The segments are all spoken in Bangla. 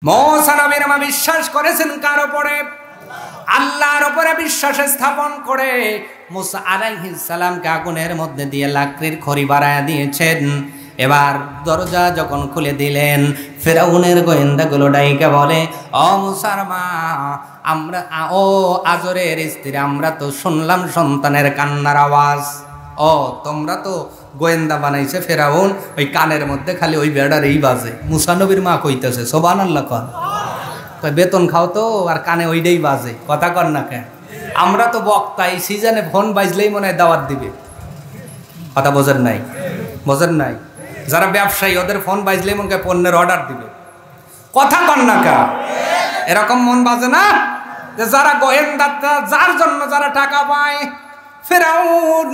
মুসা নবীর মা বিশ্বাস করেছেন কার উপরে? আল্লাহর উপরে বিশ্বাস স্থাপন করে মুসা আলাইহিস সালামকে আগুনের মধ্যে দিয়ে লাকড়ির খড়ি বাড়ায় দিয়েছেন। এবার দরজা যখন খুলে দিলেন, ফেরাউনের গোয়েন্দাগুলো ডাইকা বলে, ও মুসার মা, আমরা ও আজরের স্ত্রী, আমরা তো শুনলাম সন্তানের কান্নার আওয়াজ। ও তোমরা তো গোয়েন্দা বানাইছে ফেরাউন, ওই কানের মধ্যে খালি ওই বেড়ার এই বাজে। মুসা নবীর মা কইতেছে সুবহানাল্লাহ কর, বেতন খাও তো আর কানে ওইটাই বাজে, কথা কর না কেন? আমরা তো বক্তা, এই সিজনে ফোন বাজলেই মনে হয় দাওয়াত দিবে। কথা বোঝেন নাই? বোঝেন নাই? যারা ব্যবসায়ী ওদের ফোন বাজলেই মনে হয় পণ্যের অর্ডার দিবে। কথা কর না কেন? এরকম মন বাজে না যে যারা গোয়েন্দা, যার জন্য যারা টাকা পায়। ফেরাউন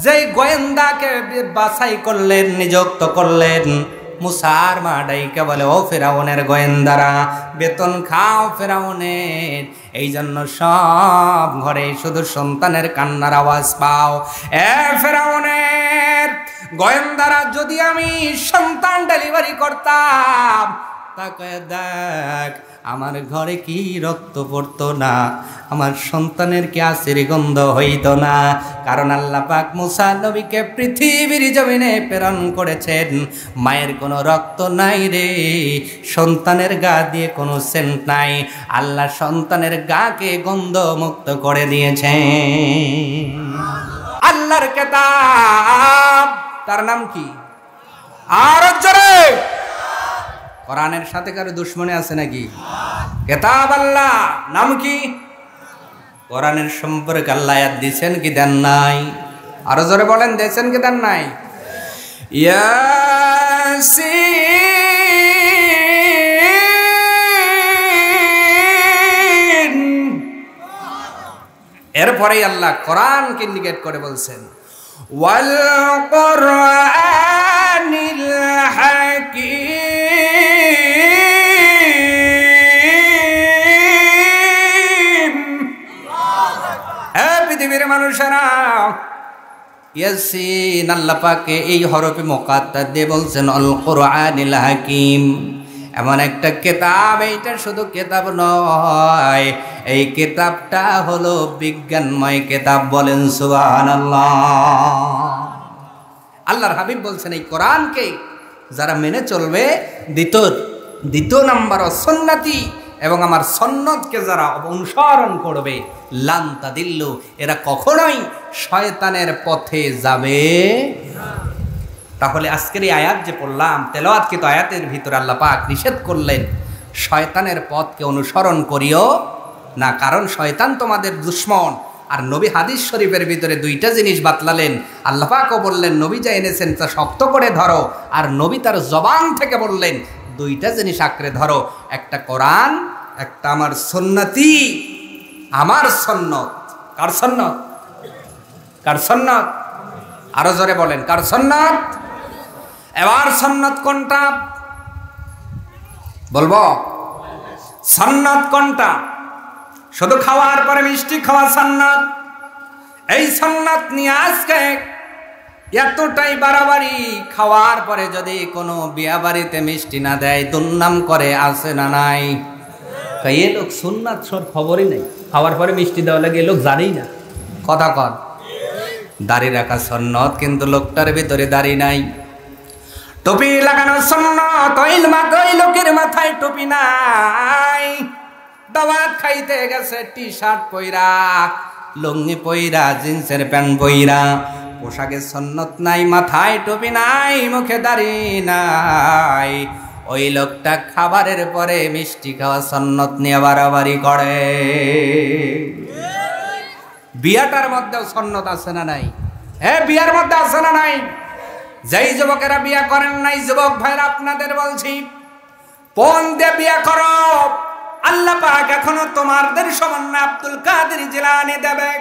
যেই গোয়েন্দাকে বাছাই করলেন, নিযুক্ত করলেন, মুসার মা ডাইকা বলে, ও ফেরাউনের গোয়েন্দারা, বেতন খাও ফেরাউনের, এই জন্য সব ঘরে শুধু সন্তানের কান্নার আওয়াজ পাও। এ ফেরাউনের গোয়েন্দারা, যদি আমি সন্তান ডেলিভারি করতাম, তাকে দেখ আমার ঘরে কি রক্ত পড়তো না, আমার সন্তানের কি আশির গন্ধ হইত না। কারণ আল্লাহ পাক মুসা নবীকে পৃথিবীর জমিনে প্রেরণ করেছেন, মায়ের কোনো রক্ত নাই রে, সন্তানের গা দিয়ে কোনো সেন্ট নাই, আল্লাহ সন্তানের গাকে গন্ধ মুক্ত করে দিয়েছেন। আল্লাহর কিতাব, তার নাম কি? আর জোরে, কোরআনের সাথে কারো দুশ্মনী আছে নাকি? কিতাব আল্লাহ, নাম কি? কোরআনের সম্পর্কে আল্লাহ আয়াত দিয়েছেন কি দেন নাই? আরো জোরে বলেন, দিয়েছেন কি দেন নাই? ইয়াসিন। এরপরেই আল্লাহ কোরআনকে ইন্ডিকেট করে বলছেন, ওয়াল কোরআনিল হাকীম। পৃথিবীর মানুষেরা, ইয়াসিন আল্লাহ পাকে এই হরফে মুকাত্তার দিয়ে বলছেন আল কোরআনিল হাকীম, এমন একটা কিতাব, এইটা শুধু কিতাব নয়, এই কিতাবটা হলো বিজ্ঞানময় কিতাব। বলেন সুবহানাল্লাহ। আল্লাহর হাবিব বলছেন এই কোরআনকে যারা মেনে চলবে, দ্বিতীয় নাম্বার সুন্নতি, এবং আমার সুন্নতকে যারা অনুসরণ করবে, লান তাদিল্লু, এরা কখনোই শয়তানের পথে যাবে না। তাহলে আজকের এই আয়াত যে পড়লাম, তেলাওয়াতকৃত আয়াতের ভিতরে আল্লাহ পাক নিষেধ করলেন শয়তানের পথকে অনুসরণ করিও না, কারণ শয়তান তোমাদের দুশমন। আর নবী হাদিস শরীফের ভিতরে দুইটা জিনিস বাতলালেন। আল্লাহ পাকও বললেন নবী যা এনেছেন তা শক্ত করে ধরো, আর নবী তার জবান থেকে বললেন দুইটা জিনিস আঁকড়ে ধরো, একটা কোরআন, একটা আমার সুন্নতি। আমার সুন্নত, কার সুন্নত? কার সুন্নত? আরো জোরে বলেন, কার সুন্নত? এবার সুন্নত কোনটা বলবো? সুন্নত কোনটা? শুধু খাওয়ার পরে মিষ্টি খাওয়া সুন্নত। এই সুন্নত নিয়ে আজকে এতটাই বাড়াবাড়ি, খাওয়ার পরে যদি কোনো বিয়া বাড়িতে মিষ্টি না দেয় দুর্নাম করে, আছে না নাই? এ লোক সুন্নাত সব খবরই নেই, খাওয়ার পরে মিষ্টি দেওয়া লাগে, এ লোক জানেই না। কথা কর। দাড়ি রাখা সুন্নত, কিন্তু লোকটার ভিতরে দাড়ি নাই। টুপি লাগানো সুন্নত, ওই লোকের মাথায় টুপি নাই। দাওয়াত খাইতে গেছে টি শার্ট পইরা, লুঙ্গি পইরা, জিন্সের প্যান্ট পইরা, পোশাকে সুন্নত নাই, মাথায় টুপি নাই, মুখে দাড়ি নাই। ওই লোকটা খাবারের পরে মিষ্টি খাওয়া সুন্নত নিয়ে বাড়াবাড়ি করে। বিয়াটার মধ্যেও সুন্নত আছে না নাই? হ্যাঁ, বিয়ার মধ্যে আছে না নাই? যেই যুবকেরা বিয়া করেন নাই, যুবক ভাইরা আপনাদের বলছি, পণ দিয়ে বিয়া করো। আল্লাহ পাক এখনো তোমাদের সমান আব্দুল কাদের জিলানী দেবে,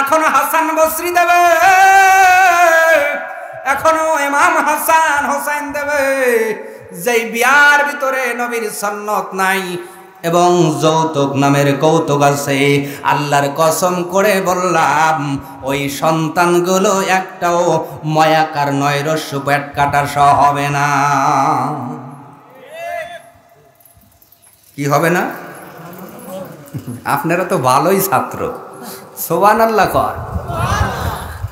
এখনো হাসান বসরি দেবে, এখনো ইমাম হাসান হোসেন দেবে। যেই বিয়ার ভিতরে নবীর সুন্নত নাই এবং যৌতুক নামের কৌতুক আছে, আল্লাহর কসম করে বললাম ওই সন্তানগুলো একটাও ময়াকার নৈরস্য পেট কাটা সহ হবে না। কি হবে না? আপনারা তো ভালোই ছাত্র, সুবহানাল্লাহ কর।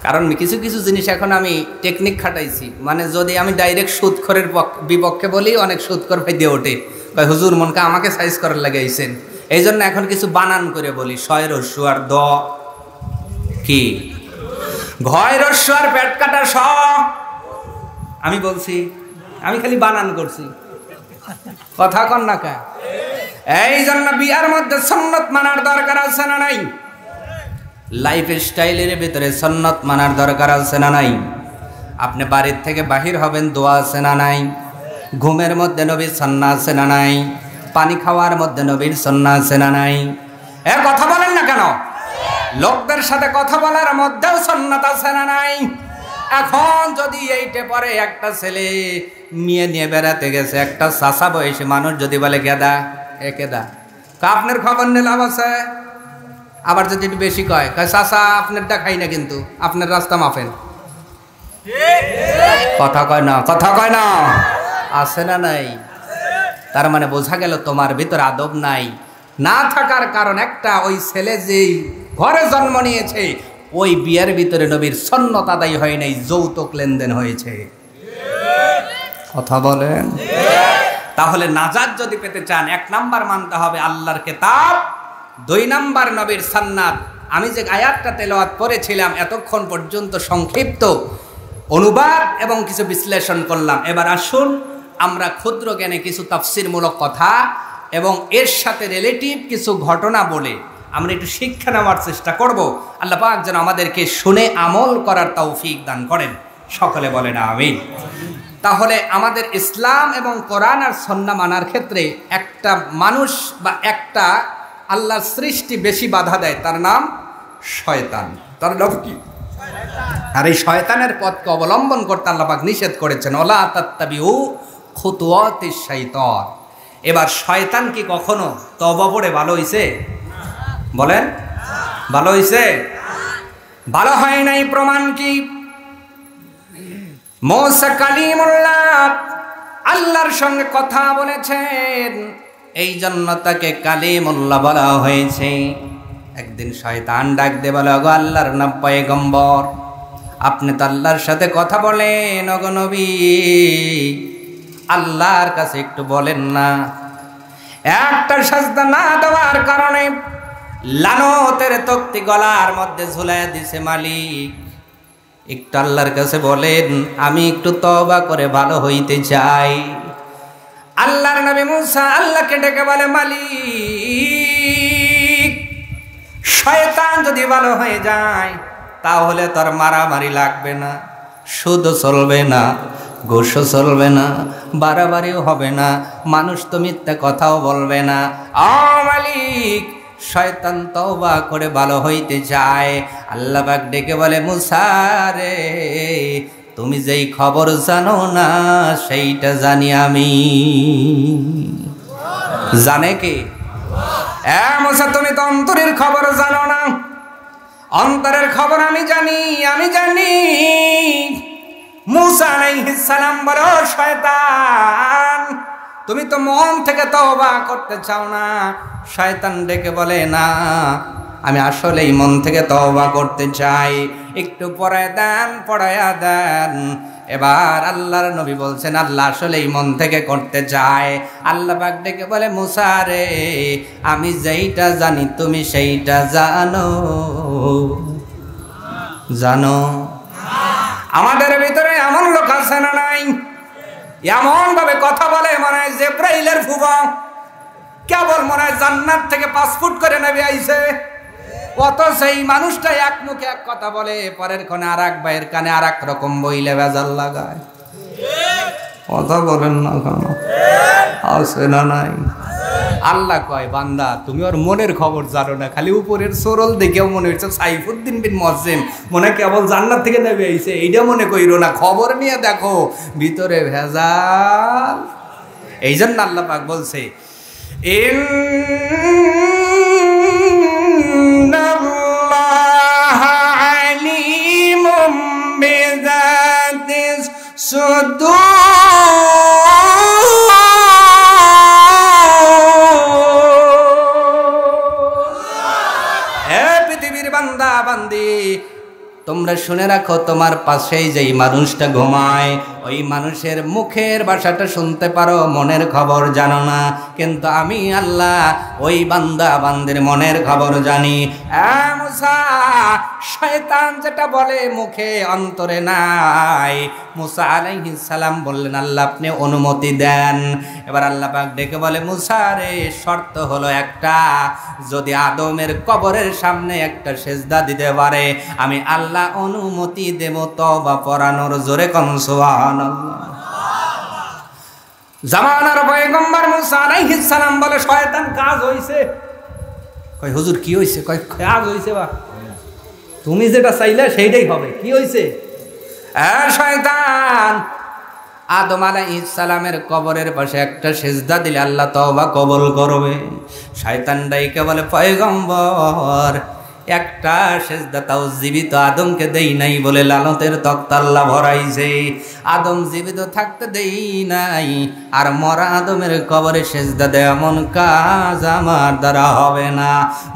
কারণ কিছু কিছু জিনিস এখন আমি টেকনিক খাটাইছি, মানে যদি আমি ডাইরেক্ট সুদখোরের বিপক্ষে বলি, অনেক সুদখোর ভাই দিয়ে ওঠে, কয় হুজুর মনকে আমাকে সাইজ করার লাগাইছেন। এই জন্য এখন কিছু বানান করে বলি, শয় রস্য আর দ কি, ঘয় রস্য আর পেট কাটা স। আমি বলছি, আমি খালি বানান করছি, কথা কন না কা। এই জন্য বিয়ার মধ্যে সুন্নত মানার দরকার আছে না নাই? লাইফ স্টাইলের ভিতরে সুন্নত মানার দরকার আছে না নাই? আপনি বাড়ির থেকে বাহির হবেন, দোয়া আছে না নাই? ঘুমের মধ্যে নবীর সুন্নাত আছে না নাই? পানি খাওয়ার মধ্যে নবীর সুন্নাত আছে না নাই? এ কথা বলেন না কেন? লোকদের সাথে কথা বলার মধ্যেও সুন্নাত আছে না নাই? এখন যদি এইটে পরে একটা ছেলে মেয়ে নিয়ে বেড়াতে গেছে, একটা চাচা বয়সী মানুষ যদি বলে গেদা এ কেদা, আপনার খবর নিলাম আছে। আবার যদি একটু বেশি কয়, চাচা আপনারটা খাই না, কিন্তু আপনার রাস্তা মাফেন। কথা কয় না, কথা কয় না, আছে না নাই? তার মানে বোঝা গেল তোমার ভিতর আদব নাই। না থাকার কারণ একটা, ওই ছেলে যেই ঘরে জন্ম নিয়েছে ওই বিয়ের ভিতরে নবীর সুন্নত আদায় হয় নাই, যৌতুক লেনদেন হয়েছে। কথা বলেন। তাহলে নাজাত যদি পেতে চান, 1 নাম্বার মানতে হবে আল্লাহর কিতাব, 2 নাম্বার নবীর সুন্নাত। আমি যে আয়াতটা তেলাওয়াত করেছিলাম এতক্ষণ পর্যন্ত সংক্ষিপ্ত অনুবাদ এবং কিছু বিশ্লেষণ করলাম। এবার আসুন আমরা ক্ষুদ্র জ্ঞানে কিছু তাফসীরমূলক কথা এবং এর সাথে রিলেটিভ কিছু ঘটনা বলে আমরা একটু শিক্ষা নেওয়ার চেষ্টা করব। আল্লাহ পাক যেন আমাদেরকে শুনে আমল করার তৌফিক দান করেন, সকলে বলেন আমিন। তাহলে আমাদের ইসলাম এবং কোরআন আর সুন্নাহ মানার ক্ষেত্রে একটা মানুষ বা একটা আল্লাহর সৃষ্টি বেশি বাধা দেয়, তার নাম শয়তান। তার নাম কি? আর এই শয়তানের পথকে অবলম্বন করতে আল্লাহ পাক নিষেধ করেছেন, ওয়ালা তাত্তাবিউ খুতুওয়াতিশ শাইতান। এবার শয়তান কি কখনো তওবা পড়ে ভালো হইছে? বলেন, ভালো হইছে? ভালো হয় নাই। প্রমাণ কি? মুসা কালিমুল্লাহ আল্লাহর সঙ্গে কথা বলেছেন, এই জন্য তাকে কালিমুল্লাহ বলা হয়েছে। একদিন শয়তান ডাক দিয়ে বলে, ওগো আল্লাহর পয়গম্বর, আপনি তো আল্লাহর সাথে কথা বলেন, ওগো নবী, আল্লাহর কাছে একটু বলেন না। একটা সাজদা না দেওয়ার কারণে লানতের তক্তি গলার মধ্যে ঝুলাইয়া দিছে মালিক। একটু আল্লাহর কাছে বলেন, আমি একটু তওবা করে ভালো হইতে চাই। আল্লাহর নবী মুসা আল্লাহকে ডেকে বলে, মালিক, শয়তান যদি ভালো হয়ে যায় তাহলে তোর মারামারি লাগবে না, সুদ চলবে না, ঘুষ চলবে না, বাড়াবাড়িও হবে না, মানুষ তো মিথ্যা কথাও বলবে না। মালিক, শয়তান তওবা করে ভালো হইতে চায়। আল্লাহ পাক ডেকে বলে, মুসা রে, তুমি যেই খবর জানো না সেইটা জানি আমি। জানে কে? মুসা, তুমি তো অন্তরের খবর জানো না, অন্তরের খবর আমি জানি, আমি জানি। মুসা আলাইহিস সালাম বলে, ও শয়তান, তুমি তো মন থেকে তওবা করতে চাও না। শয়তান ডেকে বলে, না, আমি আসলেই মন থেকে তওবা করতে চাই, একটু পড়ায়া দেন। এবার আল্লাহর নবী বলছেন, আল্লাহ আসলেই মন থেকে করতে চায়। আল্লাহ পাক ডেকে বলে, মুসা রে, আমি যেইটা জানি তুমি সেইটা জানো। জানো? আমাদের ভিতরে এমন লোক আছে না নাই? এমন ভাবে কথা বলে মনে হয় জিবরাইলের ফুফা, কেবল মনে হয় জান্নাত থেকে 5 ফুট করে নেমে আইছে। অত সেই মানুষটা এক মুখে এক কথা বলে, পরের ক্ষণে আর এক ভাইয়ের কানে আর এক রকম বইলে ভেজাল লাগায়। কথা বলেন না কেন? আছে না নাই? আল্লাহ কয়, বান্দা, তুমি ওর মনের খবর জানো না, খালি উপরের সরল দেখেও মনে হচ্ছে সাইফুদ্দিন বিন মুয়াজ্জিম মনে কেবল জান্নাত থেকে নেমে আইছে, এইটা মনে কইরো না, খবর নিয়ে দেখো ভিতরে ভেজাল। এই জন্য আল্লাহ পাক বলছে, ইন্নাল্লাহা আলিমুম বিযাতিস সুদূর। তোমরা শুনে রাখো, তোমার পাশেই যেই মানুষটা ঘুমায় ওই মানুষের মুখের ভাষাটা শুনতে পারো, মনের খবর জানো না, কিন্তু আমি আল্লাহ ওই বান্দা বান্দির মনের খবর জানি। মুসা, শয়তান যেটা বলে মুখে অন্তরে নাই। মুসা আলাইহিস সালাম বললেন, আল্লাহ আপনি অনুমতি দেন। এবার আল্লাহ পাক ডেকে বলে, মুসা রে, শর্ত হলো একটা, যদি আদমের কবরের সামনে একটা সেজদা দিতে পারে আমি আল্লাহ অনুমতি দেব তওবা পড়ানোর। জোরে কোন সুবহানাল্লাহ। জামানার পয়গম্বর মুসা আলাইহিস সালাম বলে, শয়তান কাজ হইছে। কয় হুজুর কি হইছে? কয় কাজ হইছে। বা তুমি যেটা চাইলে সেইটাই হবে। কি হইছে? শয়তান আদম আলাইহিস সালামের কবরের পাশে একটা সেজদা দিলে আল্লাহ তওবা কবুল করবে। শয়তান ডাইকে বলে, পয়গম্বর একটা সেজদা তাও জীবিত আদমকে দেই নাই বলে লালতের তক্তা আল্লাহ ভরাইছে। আদম জীবিত থাকতে দেই নাই, আর মরা আদমের কবরে সেজদা দেয় এমন কাজ আমার দ্বারা হবে না।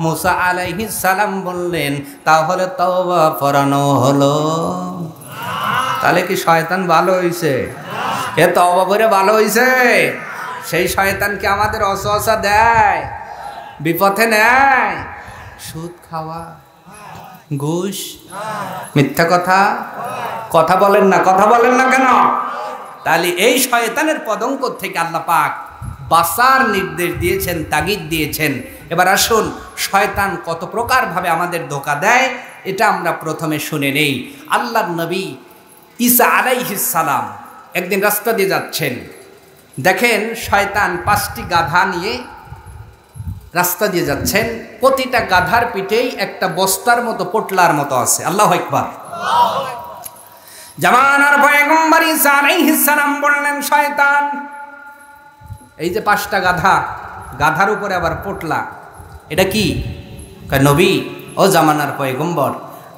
মুসা আলাইহিস সালাম বললেন, তাহলে তওবা পড়ানো হলো। তাহলে কি শয়তান ভালো হইছে? এ তওবা করে ভালো হইছে? সেই শয়তানকে আমাদের অসহসা দেয়, বিপথে নেয়, সুদ খাওয়া, ঘুষ, মিথ্যা কথা, কথা বলেন না, কথা বলেন না কেন? তাহলে এই শয়তানের পদঙ্ক থেকে আল্লাহ পাক বাঁচার নির্দেশ দিয়েছেন, তাগিদ দিয়েছেন। এবার আসুন, শয়তান কত প্রকার ভাবে আমাদের ধোঁকা দেয় এটা আমরা প্রথমে শুনে নেই। আল্লাহর নবী ঈসা আলাইহিস সালাম একদিন রাস্তা দিয়ে যাচ্ছেন, দেখেন শয়তান 5টি গাধা নিয়ে রাস্তা দিয়ে যাচ্ছেন। প্রতিটা গাধার পিঠেই একটা বস্তার মতো, পোটলার মতো আছে। আল্লাহু আকবার। জামানার পয়গম্বর ঈসা আলাইহিস সালাম বললেন, শয়তান এই যে 5টা গাধা, গাধার উপরে আবার পোটলা, এটা কি? নবী, ও জামানার পয়গম্বর,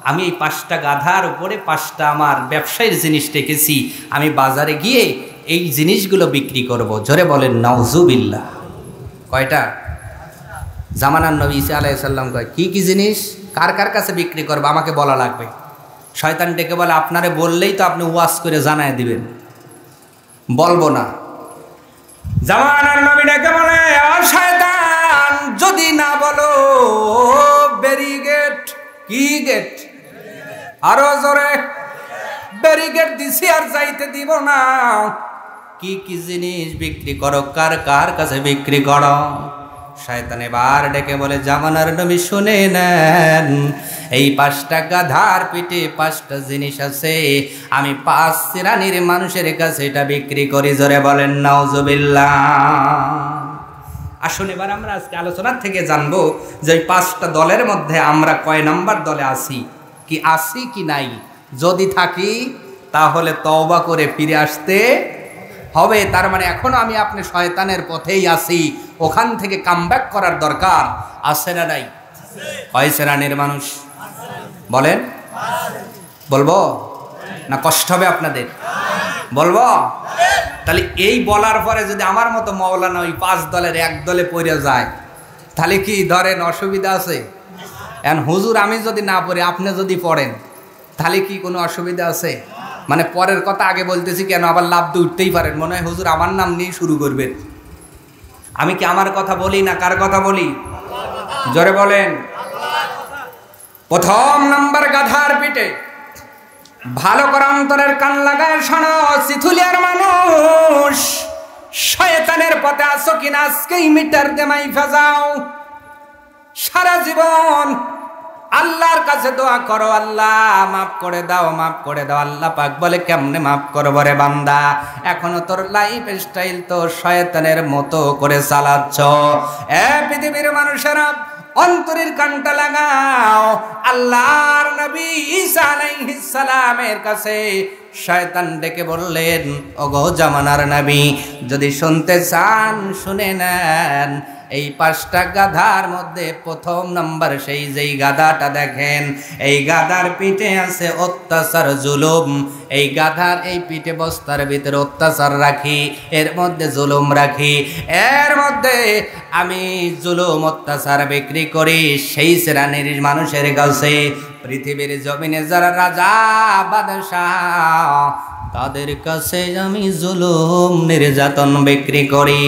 আমি এই 5টা গাধার উপরে 5টা আমার ব্যবসায়ের জিনিস রেখেছি, আমি বাজারে গিয়ে এই জিনিসগুলো বিক্রি করব। জোরে বলেন নাউজুবিল্লাহ। কয়টা? জামানার নবী ঈসা আলাইহিস সালাম কয়, কি কি জিনিস, কার কার কাছে বিক্রি করবো আমাকে বলা লাগবে। শয়তান ডেকে বলে, আপনারে বললেই তো আপনি ওয়াজ করে জানায় দিবেন, বলবো না। জামানার নবী ডেকে বলে, ও শয়তান যদি না বলো ব্যারিগেট। কি গেট? আরো জোরে। ব্যারিগেট দিছি আর যাইতে দিব না। কি কি জিনিস বিক্রি করো, কার কার কাছে বিক্রি করো? শয়তান এবার ডেকে বলে, জামানার নবী শুনে নেন, এই 5টা গাধার পিঠে 5টা জিনিস আছে, আমি 5 শ্রেণীর মানুষের কাছে এটা বিক্রি করি। জোরে বলেন নাউজুবিল্লাহ। আসুন এবার আমরা আজকে আলোচনার থেকে জানবো যে এই 5টা দলের মধ্যে আমরা কয় নাম্বার দলে আছি, কি আছি কি নাই। যদি থাকি তাহলে তওবা করে ফিরে আসতে হবে। তার মানে এখনো আমি আপনি শয়তানের পথেই আছি, ওখান থেকে কামব্যাক করার দরকার আছে না নাই? কয় শ্রেণীর মানুষ বলেন? বলবো না কষ্ট হবে আপনাদের? বলবো। তাহলে এই বলার পরে যদি আমার মতো মাওলানা ওই 5 দলের এক দলে পড়ে যায়, তাহলে কি ধরেন অসুবিধা আছে? এখন হুজুর আমি যদি না পড়ি, আপনি যদি পড়েন, তাহলে কি কোনো অসুবিধা আছে? মানে পরের কথা আগে বলতেছি কেন, আবার লাভ দিয়ে উঠতেই পারেন, মনে হয় হুজুর আমার নাম নিয়ে শুরু করবেন। আমি কি আমার কথা বলি না কার কথা বলি? জোরে বলেন। প্রথম নাম্বার গাধার পিঠে। ভালো করে অন্তরের কান লাগায় শোনো, সিথুলিয়ার মানুষ, শয়তানের পথে আছো কিনা আজকেই মিটার দেমাই ফেজাও। সারা জীবন আল্লাহর কাছে দোয়া করো, আল্লাহ মাফ করে দাও, মাফ করে দাও। আল্লাহ পাক বলে, কেমনে মাফ করবো রে বান্দা, এখনো তোর লাইফ স্টাইল তো শয়তানের মতো করে চালাচ্ছ। পৃথিবীর মানুষেরা অন্তরের কানটা লাগাও। আল্লাহর নবী ঈসা আলাইহিস সালামের কাছে শয়তান ডেকে বললেন, ওগো জামানার নবী, যদি শুনতে চান শুনে নেন। এই 5টা গাধার মধ্যে প্রথম নাম্বার সেই যেই গাধাটা দেখেন, এই গাধার পিঠে আছে অত্যাচার, জুলুম। এই গাধার এই পিঠে বস্তার ভিতরে অত্যাচার রাখি, এর মধ্যে জুলুম রাখি, এর মধ্যে আমি জুলুম অত্যাচার বিক্রি করি সেই শ্রেণীর মানুষের কাছে আছে, পৃথিবীর জমিনে যারা রাজা বাদশাহ তাদের কাছে আমি জুলুম নির্যাতন বিক্রি করি।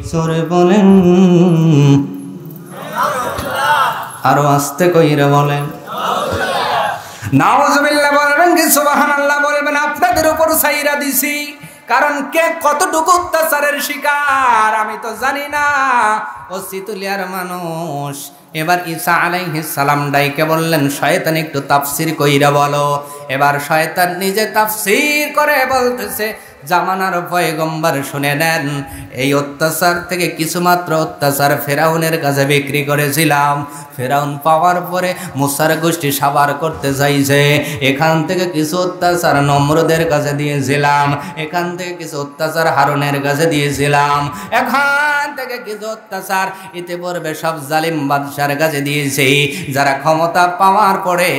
সরে বলেন, আরো আস্তে কইরা বলেন নাউজুবিল্লাহ, বলবেন কি সুবহানাল্লাহ, বলবেন আপনাদের উপর ছাইরা দিছি। কারণ কে কতটুকু অত্যাচারের শিকার আমি তো জানি না। ও সিতুলিয়ার মানুষ। এবার ঈসা আলাইহিস সালাম ডাইকে বললেন, শয়তান একটু তাফসীর কইরা বলো। এবার শয়তান নিজে তাফসীর করে বলতেছে, জামানার পয়গম্বর শুনে নেন, এই অত্যাচার থেকে কিছুমাত্র অত্যাচার ফেরাউনের কাছে বিক্রি করেছিলাম। ফেরাউন পাওয়ার পরে মুসার গোষ্ঠী সাবার করতে চাইছে, এখান থেকে কিছু অত্যাচার নমরুদের কাছে দিয়েছিলাম, এখান থেকে কিছু অত্যাচার হারুনের কাছে দিয়েছিলাম, এখান থেকে কিছু অত্যাচার ইতিপূর্বে সব জালিম বাদশার কাছে দিয়েছি, যারা ক্ষমতা পাওয়ার পরে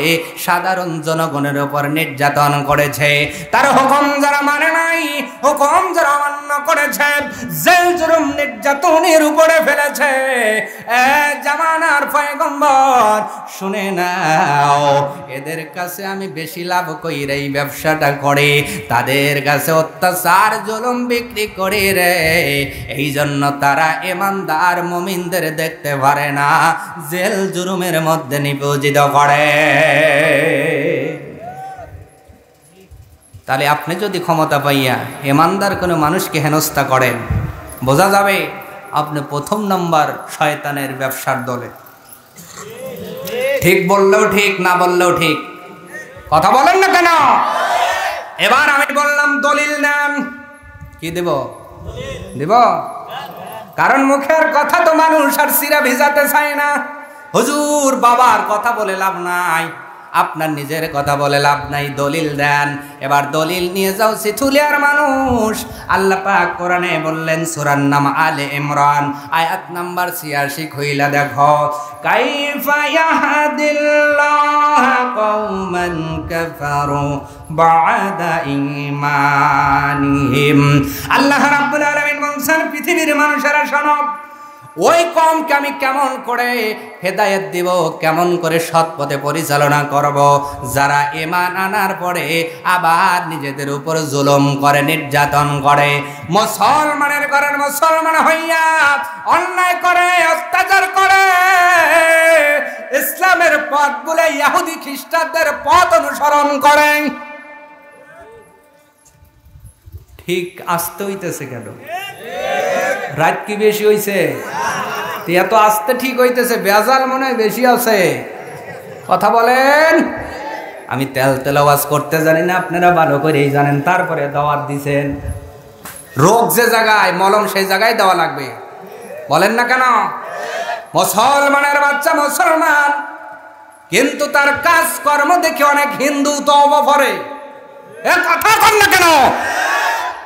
সাধারণ জনগণের উপর নির্যাতন করেছে, তার হুকুম যারা মানে নাই, হুকুম যারা অমান্য করেছে, জেল জুলুম নির্যাতনের উপরে ফেলেছে। জামানার পয়গম্বর শুনে নাও, এদের কাছে আমি বেশি লাভ কইরা এই ব্যবসাটা করে তাদের কাছে অত্যাচার জুলুম বিক্রি করে রে। এই জন্য তারা ইমানদার মুমিনদের দেখতে পারে না, জেল জুলুমের মধ্যে নিয়োজিত করে। তাহলে আপনি যদি ক্ষমতা পাইয়া ইমানদার কোনো মানুষকে হেনস্থা করেন, বোঝা যাবে আপনি প্রথম নাম্বার শয়তানের ব্যবসার দলে। ঠিক বললেও ঠিক, না বললেও ঠিক, কথা বলেন না কেন? এবার আমি বললাম দলিল নেন, কি দেব? দেব? কারণ মুখের কথা তো মানুষ আর সিরা ভিজাতে চায় না। হুজুর বাবার কথা বলে লাভ নাই, আপনার নিজের কথা বলে লাভ নাই, দলিল দেন। এবার দলিল নিয়ে যাও সিথুলিয়ার মানুষ। আল্লাহ পাক কোরআনে বললেন, সূরার নাম আলে ইমরান, আয়াত নাম্বার ৮৬ কইলা দেখো, কাইফা ইয়াহদিল্লাহু কওমান কাফারু বা'দা ঈমানিহিম। আল্লাহ রাব্বুল আলামিন বলছেন, পৃথিবীর মানুষেরা শোনো, ওই কমকে আমি কেমন করে হেদায়েত দিব, কেমন করে সৎ পথে পরিচালনা করব, যারা ঈমান আনার পরে আবার নিজেদের উপর জুলুম করে, নির্যাতন করে। মুসলমানের ঘরের মুসলমান হইয়া অন্যায় করে, অত্যাচার করে, ইসলামের পথ বলে ইহুদি খ্রিস্টানদের পথ অনুসরণ করে। ঠিক আসতে হইতেছে কেন? রাত কি বেশি হইছে? এত আসতে ঠিক হইতেছে, বেজাল মনে হয় বেশি আছে। কথা বলেন। আমি তেল আওয়াজ করতে জানি না, আপনারা ভালো করেই জানেন, তারপরে দাওয়াত দিছেন। রোগ যে জায়গায় মলম সেই জায়গায় দেওয়া লাগবে, বলেন না কেন? মুসলমানের বাচ্চা মুসলমান, কিন্তু তার কাজ কর্ম দেখে অনেক হিন্দু তওবা করে। এ কথা কন না কেন?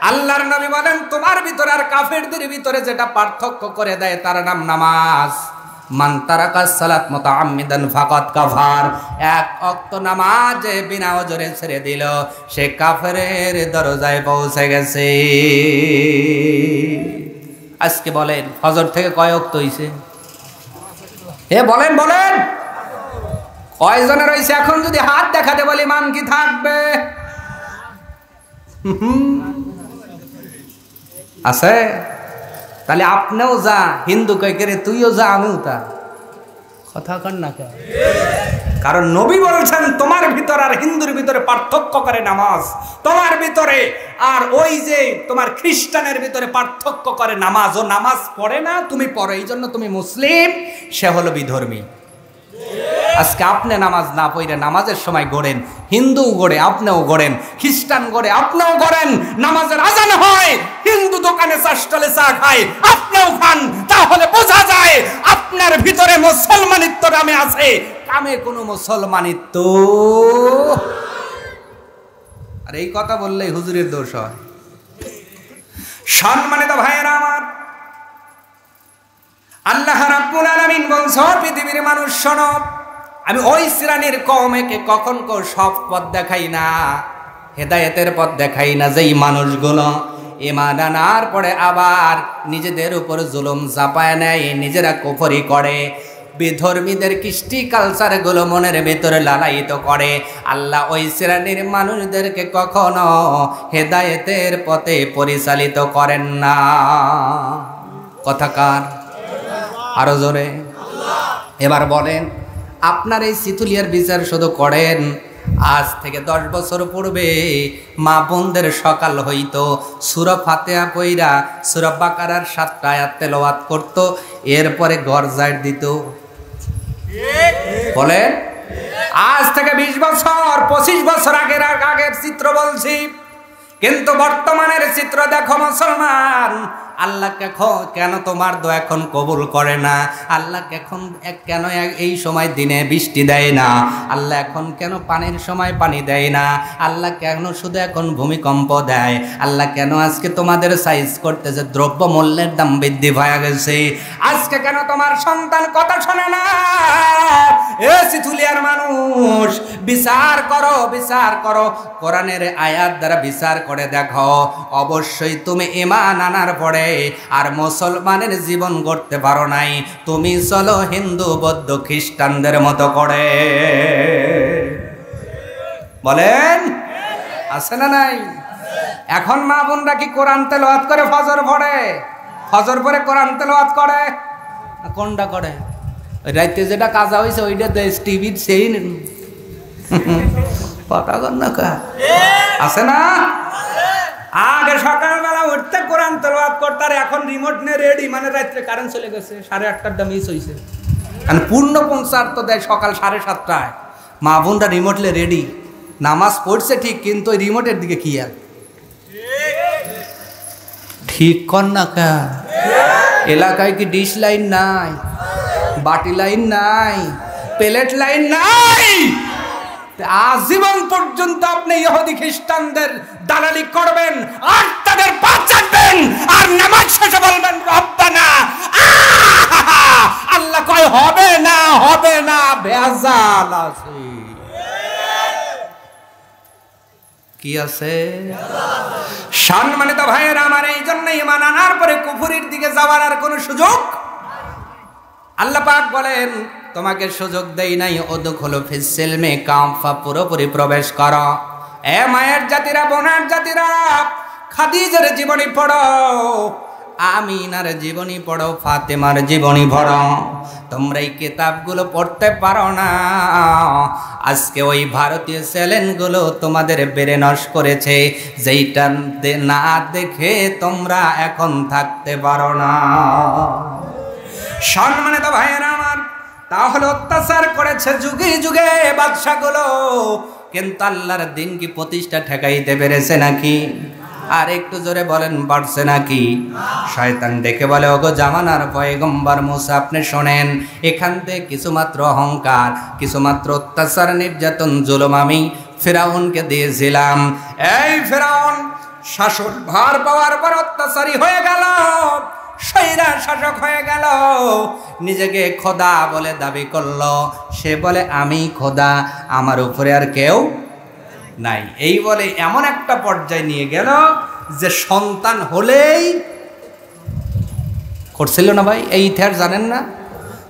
আল্লাহর নবী বলেন, তোমার ভিতরে আর কাফেরদের ভিতরে যেটা পার্থক্য করে দেয় তার নাম নামাজ। মান তারাকাস সালাত মুতাআম্মিদান ফাকাত কাফার। এক ওয়াক্ত নামাজ বিনা ওজরে ছেড়ে দিল, সে কাফেরের দরজায় পৌঁছে গেছে। আজকে বলেন ফজর থেকে কয় ওয়াক্ত হইছে? বলেন বলেন, কয়জনের হইছে? এখন যদি হাত দেখাতে বলি মান কি থাকবে? আছে? তাহলে আপনিও যা, হিন্দু কয় কে রে তুইও যা, আমিও তা। কথা কন না কেন? কারণ নবী বলছেন, তোমার ভিতর আর হিন্দুর ভিতরে পার্থক্য করে নামাজ, তোমার ভিতরে আর ওই যে তোমার খ্রিস্টানের ভিতরে পার্থক্য করে নামাজ। ও নামাজ পড়ে না, তুমি পড়ো, এই জন্য তুমি মুসলিম, সে হলো বিধর্মী। আজকে আপনি নামাজ না পড়ে নামাজের সময় গড়েন, হিন্দু গড়ে আপনিও গড়েন, খ্রিস্টান গড়ে আপনিও গড়েন, নামাজের আজান হয়, হিন্দু দোকানে চাষটলে চা খায়, আপনিও খান, তাহলে বোঝা যায় আপনার ভিতরে মুসলমানিত্ব নামে আছে, কামে কোনো মুসলমানিত্ব। আর এই কথা বললেই হুজুরের দোষ হয়। সম্মানিত ভাইয়েরা আমার, আল্লাহ রাব্বুল আলামিন বলছে, পৃথিবীর মানুষ শোনো, আমি ওই শ্রেণীর কওমেকে কখন সব পথ দেখাই না, হেদায়েতের পথ দেখাই না, যেই মানুষগুলো ঈমান আনার পরে আবার নিজেদের উপর জুলুম চাপায় নেয়, নিজেরা কুফরি করে। বিধর্মীদের কৃষ্টি কালচার গুলো মনের ভেতরে লালায়িত করে। আল্লাহ ওই শ্রেণীর মানুষদেরকে কখনো হেদায়েতের পথে পরিচালিত করেন না। কথাকার আরো জোরে। এবার বলেন, আপনার এই সিতুলিয়ার বিচার শুধু করেন, আজ থেকে 10 বছর পূর্বে মা বোনদের সকাল হইতো, সূরা ফাতিহা পইরা সূরা বাকারার 7টা আয়াত তেলাওয়াত করত, এরপরে ঘর ঝাড় দিত। বলেন, আজ থেকে 20 বছর 25 বছর আগের চিত্র বলছি। কিন্তু বর্তমানের চিত্র দেখো মুসলমান, আল্লাহ কেন তোমার দোয়া এখন কবুল করে না? আল্লাহ কেন এই সময় দিনে বৃষ্টি দেয় না? আল্লাহ এখন কেন পানির সময় পানি দেয় না? আল্লাহ কেন শুধু এখন ভূমিকম্প দেয়? আল্লাহ কেন আজকে তোমাদের সাইজ করতেছে? দ্রব্য মূল্যের দাম বৃদ্ধি হয়ে গেছে, আজকে কেন তোমার সন্তান কথা শোনে না? এ সিথুলিয়ার মানুষ, বিচার করো, বিচার করো, কোরআনের আয়াত দ্বারা বিচার করে দেখো। অবশ্যই তুমি ঈমান আনার পরে আর মুসলমানের জীবন গড়তে পারো নাই, তুমি চলো হিন্দু বৌদ্ধ খ্রিস্টানদের মতো করে। বলেন, আছে না নাই? এখন মা বোনরা কি কোরআন তেলাওয়াত করে ফজর পড়ে? ফজর পরে কোরআন তেলাওয়াত করে? কোনটা করে? রাইতে যেটা কাজা হয়েছে ওইটা টিভির সেই কথা কর না কা আছে না? আগে সকালবেলা উঠতে কোরআন তেলাওয়াত করতে, আর এখন রিমোট নিয়ে রেডি, মানে রাত্রে কারেন্ট চলে গেছে, 8:30টা মিস হয়েছে। কারণ পূর্ণ পৌঁছার তো দেয় সকাল 7:30টায়। মা বোনরা রিমোটলে রেডি, নামাজ পড়ছে ঠিক, কিন্তু ওই রিমোটের দিকে খেয়াল। ঠিক কর না কা? এলাকায় কি ডিশ লাইন নাই, বাটি লাইন নাই, প্লেট লাইন নাই? আজীবন পর্যন্ত আপনি ইহুদি খ্রিস্টানদের দালালি করবেন আর তাদের পা চাটবেন, আর নামাজ শেষে বলবেন রব্বানা। আল্লাহ কয় হবে না, হবে না, ভেজাল আছে। কি আছে? সম্মানিত ভাইয়েরা আমার, এই জন্য ঈমান আনার পরে কুফরির দিকে যাওয়ার আর কোনো সুযোগ আল্লাহ পাক বলেন তোমাকে সুযোগ দেই নাই, উদখুলু ফিস সিলমি কাফা, পুরোপুরি প্রবেশ করো। এ মায়ের জাতিরা, বোনের জাতিরা, খাদিজার জীবনী পড়ো, আমিনার জীবনী পড়ো, ফাতেমার জীবনী পড়ো। তোমরা এই কিতাবগুলো পড়তে পারো না, আজকে ওই ভারতীয় চ্যানেলগুলো তোমাদের ব্রেন ওয়াশ করেছে, যেইটা না দেখে তোমরা এখন থাকতে পারো না। সম্মানিত ভাইয়েরা আমার, তাহলে অত্যাচার করেছে যুগে যুগে বাদশাগুলো, কিন্তু আল্লাহর দিন কি প্রতিষ্ঠা ঠেকাইতে পেরেছে নাকি? আর একটু জোরে বলেন, পারছে নাকি? শয়তান ডেকে বলে, ওগো জামানার পয়গম্বর মুসা, আপনি শোনেন, এখান থেকে কিছুমাত্র অহংকার, কিছুমাত্র অত্যাচার, নির্যাতন, জুলুম আমি ফিরাউনকে দিয়েছিলাম। এই ফিরাউন শাসন ভার পাওয়ার পর অত্যাচারী হয়ে গেল, স্বৈরা শাসক হয়ে গেল, নিজেকে খোদা বলে দাবি করলো। সে বলে আমি খোদা, আমার উপরে আর কেউ নাই। এই বলে এমন একটা পর্যায়ে নিয়ে গেল যে সন্তান হলেই করছিল না ভাই, এই ইতিহাস জানেন না?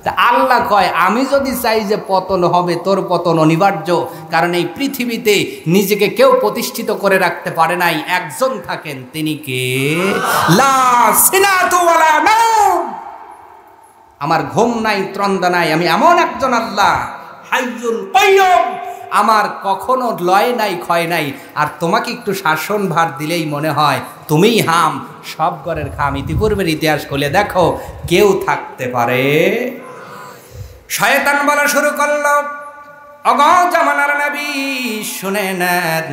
তা আল্লাহ কয়, আমি যদি চাই যে পতন হবে, তোর পতন অনিবার্য, কারণ এই পৃথিবীতে নিজেকে কেউ প্রতিষ্ঠিত করে রাখতে পারে নাই, একজন থাকেন, তিনি কে? লা সিনাতু ওয়ালা নাওম, আমার ঘুম নাই, ত্রন্দা নাই, আমি এমন একজন আল্লাহ, হাইয়ুল কাইয়ুম, আমার কখনো লয় নাই, ক্ষয় নাই। আর তোমাকে একটু শাসন ভার দিলেই মনে হয় তুমিই হাম, সব ঘরের খাম। ইতিপূর্বের ইতিহাস খুলে দেখো, কেউ থাকতে পারে। শয়তান বলা শুরু করলো, ওগো জামানার নবী শুনে নেন,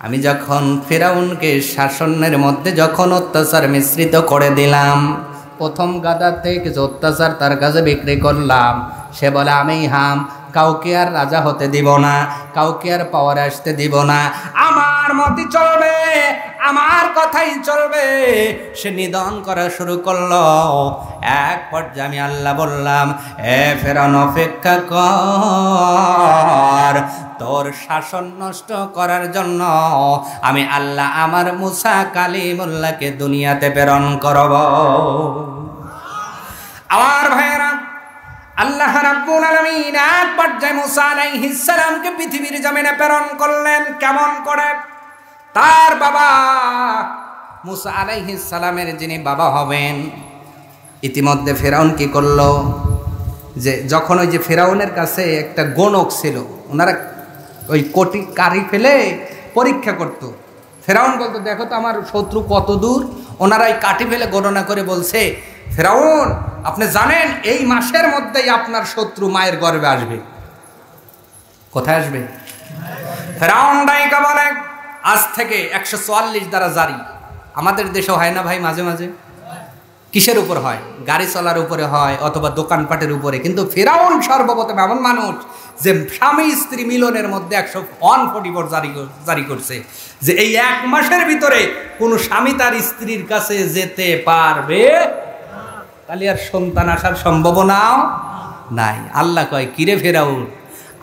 আমি যখন ফিরাউনকে শাসনের মধ্যে যখন অত্যাচার মিশ্রিত করে দিলাম, প্রথম গাদা থেকে যে অত্যাচার তার কাছে বিক্রি করলাম, সে বলে আমি হাম, কাউকে আর রাজা হতে দিব না, কাউকে আর পাওয়ারে আসতে দিব না, আমার মতই চলবে, আমার কথাই চলবে। সে নিধন করা শুরু করলো। এক পর্যায়ে আমি আল্লাহ বললাম, এ ফেরাউন অপেক্ষা কর, তোর শাসন নষ্ট করার জন্য আমি আল্লাহ আমার মুসা কালিমুল্লাহকে দুনিয়াতে প্রেরণ করব। আমার ভাইয়েরা, আল্লাহ রাব্বুল আলামিন এক পর্যায়ে মুসা আলাইহিস সালামকে পৃথিবীর জমিনে প্রেরণ করলেন। কেমন করে? তার বাবা মুসা আলাইহিস সালামের যিনি বাবা হবেন, ইতিমধ্যে ফেরাউন কি করলো, যে যখন ওই যে ফেরাউনের কাছে একটা গণক ছিল, ওনারা ওই কোটি কারি ফেলে পরীক্ষা করত। ফেরাউন বলতো দেখো তো আমার শত্রু কত দূর। ওনারা এই কাঠি ফেলে গণনা করে বলছে, ফেরাউন আপনি জানেন এই মাসের মধ্যেই আপনার শত্রু মায়ের গর্ভে আসবে। কোথায় আসবে? ফেরাউন ডাইকা বলে আজ থেকে 144 দ্বারা জারি। আমাদের দেশে হয় না ভাই মাঝে মাঝে? কিসের উপর হয়? গাড়ি চলার উপরে হয় অথবা দোকানপাটের উপরে। কিন্তু ফেরাউন সর্বপ্রথম এমন মানুষ যে স্বামী স্ত্রী মিলনের মধ্যে 144 জারি করছে, যে এই 1 মাসের ভিতরে কোনো স্বামী তার স্ত্রীর কাছে যেতে পারবে, তাহলে আর সন্তান আসার সম্ভাবনাও নাই। আল্লাহ কয় কিরে ফেরাউন,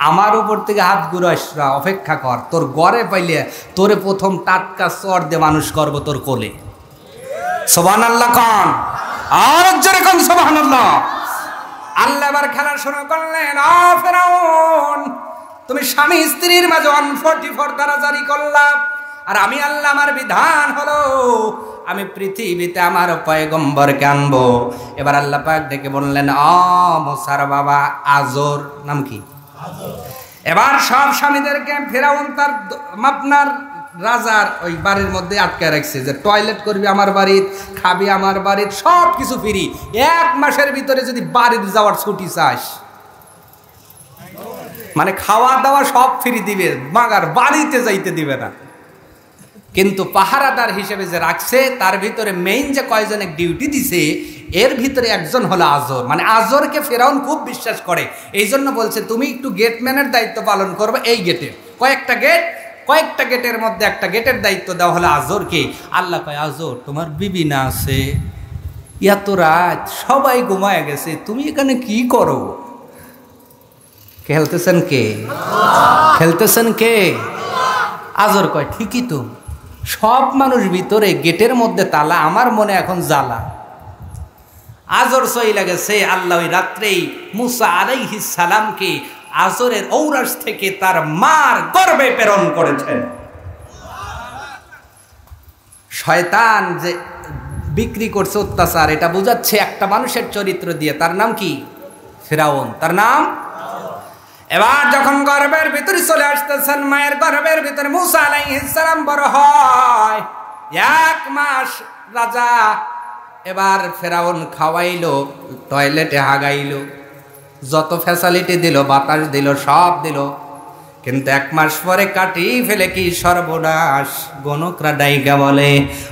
আমার উপর থেকে হাত ঘুরাইসরা, অপেক্ষা কর, তোর গড়ে পাইলে তোরে প্রথম টাটকা চর দিয়ে মানুষ করবো তোর কোলে। সুবহানাল্লাহ কন, আর জোরে কন সুবহানাল্লাহ। আল্লাহ এবার খেলা শুরু করলেন, ফেরাউন তুমি স্বামী স্ত্রীর মাঝে 144 দ্বারা জারি করলাম, আর আমি আল্লাহ আমার বিধান হলো আমি পৃথিবীতে আমার পয়গম্বরকে আনবো। এবার আল্লাহ পাক ডেকে বললেন, মুসার বাবা আজর, নাম কি? এবার সব স্বামীদেরকে ফেরাউন তার আপনার রাজার ওই বাড়ির মধ্যে আটকে রাখছে, যে টয়লেট করবি আমার বাড়ির, খাবি আমার বাড়ির, সব কিছু ফ্রি। 1 মাসের ভিতরে যদি বাড়ির যাওয়ার ছুটি চাস, মানে খাওয়া দাওয়া সব ফ্রি দিবে, মাগার বাড়িতে যাইতে দিবে না। কিন্তু পাহারাদার হিসেবে যে রাখছে তার ভিতরে মেইন যে কয়জনে ডিউটি দিছে, এর ভিতরে একজন হলো আজর। মানে আজরকে ফেরাউন খুব বিশ্বাস করে, এই জন্য বলছে তুমি একটু গেটম্যানের দায়িত্ব পালন করবে। এই গেটে কয়েকটা গেটের মধ্যে একটা গেটের দায়িত্ব দেওয়া হলো আজরকে। আল্লাহ কয়, আজর তোমার বিবি না আছে, এত রাত সবাই ঘুমায় গেছে, তুমি এখানে কি করো? খেলতেছেন কে? আজর কয় ঠিকই তো, সব মানুষ ভিতরে, গেটের মধ্যে তালা, আমার মনে এখন জ্বালা। আজর চইলা গেছে। আল্লাহ ওই রাত্রেই মুসা আলাইহিস সালামকে আজরের ঔরস থেকে তার মার গর্ভে প্রেরণ করেছেন। শয়তান যে বিক্রি করছে অত্যাচার, এটা বোঝাচ্ছে একটা মানুষের চরিত্র দিয়ে। তার নাম কি? ফেরাউন, তার নাম। এবার যখন গর্ভের ভিতরে চলে আসতেছেন, মায়ের গর্ভের ভিতরে মুসা আলাইহিস সালাম বড় হয়, 1 মাস রাজা। এবার ফেরাউন খাওয়াইলো, টয়লেটে হাগাইলো, যত ফ্যাসিলিটি দিল, বাতাস দিল, সব দিল, কিন্তু 1 মাস পরে কাটি ফেলে কি সর্বনাশ। গণকরা ডাইগা বলে,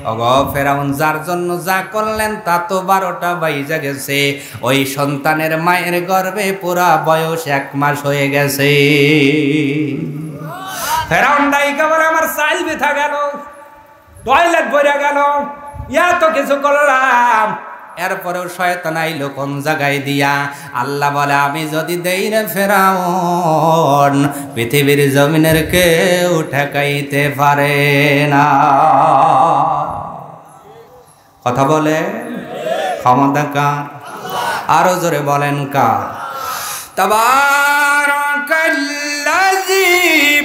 ওগো ফেরাউন যার জন্য যা করলেন তা তো 12টা বাইজা গেছে, ওই সন্তানের মায়ের গর্ভে পুরা বয়স 1 মাস হয়ে গেছে। ফেরাউন ডাইগা বলে আমার চাইল ব্যথা গেল, টয়লেট ভরে গেল, এত কিছু করলাম, এরপরেও শয়তান আইলো কোন জায়গায় দিয়া। আল্লাহ বলে আমি যদি দেই রে ফেরাউন, পৃথিবীর জমিনের কেউ ঠেকাইতে পারে না। কথা বলে ক্ষমতা কার? আরো জোরে বলেন কার? তাবারাকাল্লাযী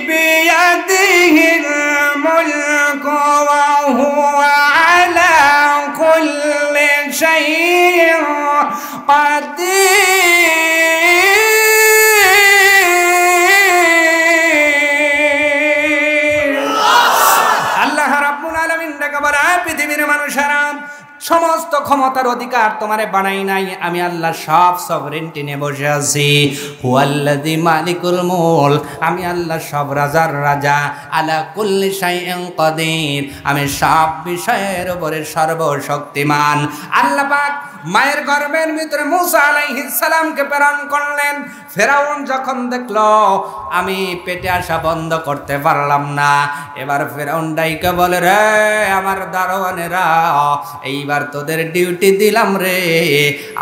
বিয়াদিহিল মুলকু ওয়া হুয়া আলা কুল্লি শাইইন কাদির। আল্লাহ রাব্বুল আলামিন ডাকা বলে, পৃথিবীর মানুষেরা, সমস্ত ক্ষমতার অধিকার তোমারে বানাই নাই, আমি আল্লাহ সব সভরেন্টি নিয়ে বসে আছি। হুয়াল্লাযী মালিকুল মুলক, আমি আল্লাহ সব রাজার রাজা। আলা কুল্লি শাইইন কাদির, আমি সব বিষয়ের উপরে সর্বশক্তিমান। আল্লাহ পাক মায়ের গর্ভের ভিতরে মুসা আলাইহিস সালামকে প্রেরণ করলেন। ফেরাউন যখন দেখলো আমি পেটে আসা বন্ধ করতে পারলাম না, এবার ফেরাউন ডাইকা বলে, রে আমার দারোয়ানেরা, এইবার তোদের ডিউটি দিলাম রে,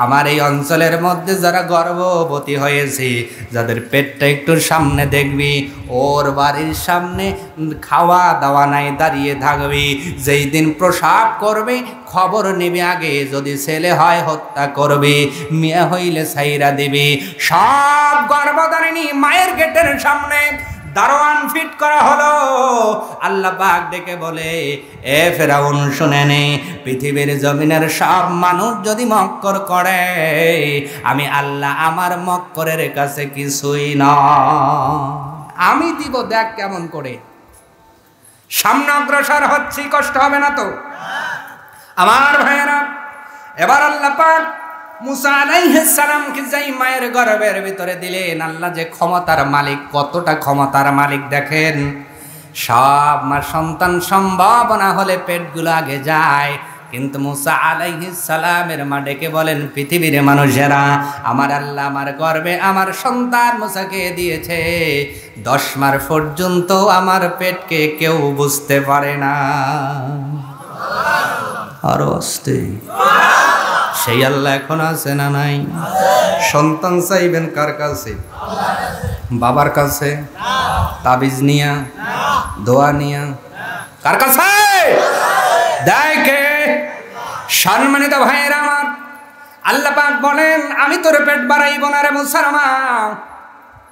আমার এই অঞ্চলের মধ্যে যারা গর্ভবতী হয়েছে, যাদের পেটটা একটু সামনে দেখবি, ওর বাড়ির সামনে খাওয়া দাওয়া নাই, দাঁড়িয়ে থাকবি। যেই দিন প্রসাব করবে খবর নিবি, আগে যদি ছেলে হয় হত্যা করবি, মেয়ে হইলে ছাইরা দিবি। সব গর্ভধারিণী মায়ের গেটের সামনে দারোয়ান ফিট করা হলো। আল্লাহ পাক ডেকে বলে, এ ফেরাউন শুনে নে, পৃথিবীর জমিনের সব মানুষ যদি মক্কর করে, আমি আল্লাহ আমার মক্করের কাছে কিছুই না, আমি দিব, দেখ কেমন করে। সামনে অগ্রসর হচ্ছি, কষ্ট হবে না তো আমার ভাইয়েরা? এবার আল্লাহ পাক মুসা আলাইহিস সালামকে যেই মায়ের গর্ভের ভিতরে দিলেন, আল্লাহ যে ক্ষমতার মালিক, কতটা ক্ষমতার মালিক দেখেন। সব মা সন্তান সম্ভাবনা হলে পেটগুলো আগে যায়, কিন্তু মুসা আলাইহিস সালামের মা ডেকে বলেন, পৃথিবীর মানুষেরা, আমার আল্লাহ আমার গর্ভে আমার সন্তান মুসাকে দিয়েছে, 10 মাস পর্যন্ত আমার পেটকে কেউ বুঝতে পারে না। আরো আসতে, সেই আল্লাহ এখন আছে না নাই? সন্তান চাইবেন কার কাছে? বাবার কাছে? তাবিজ নিয়া, দোয়া নিয়া, কার কাছে? দেখে সম্মানিত ভাইয়েরা আমার, আল্লাহ পাক বলেন, আমি তোর পেট বাড়াইব না রে মুসলমান,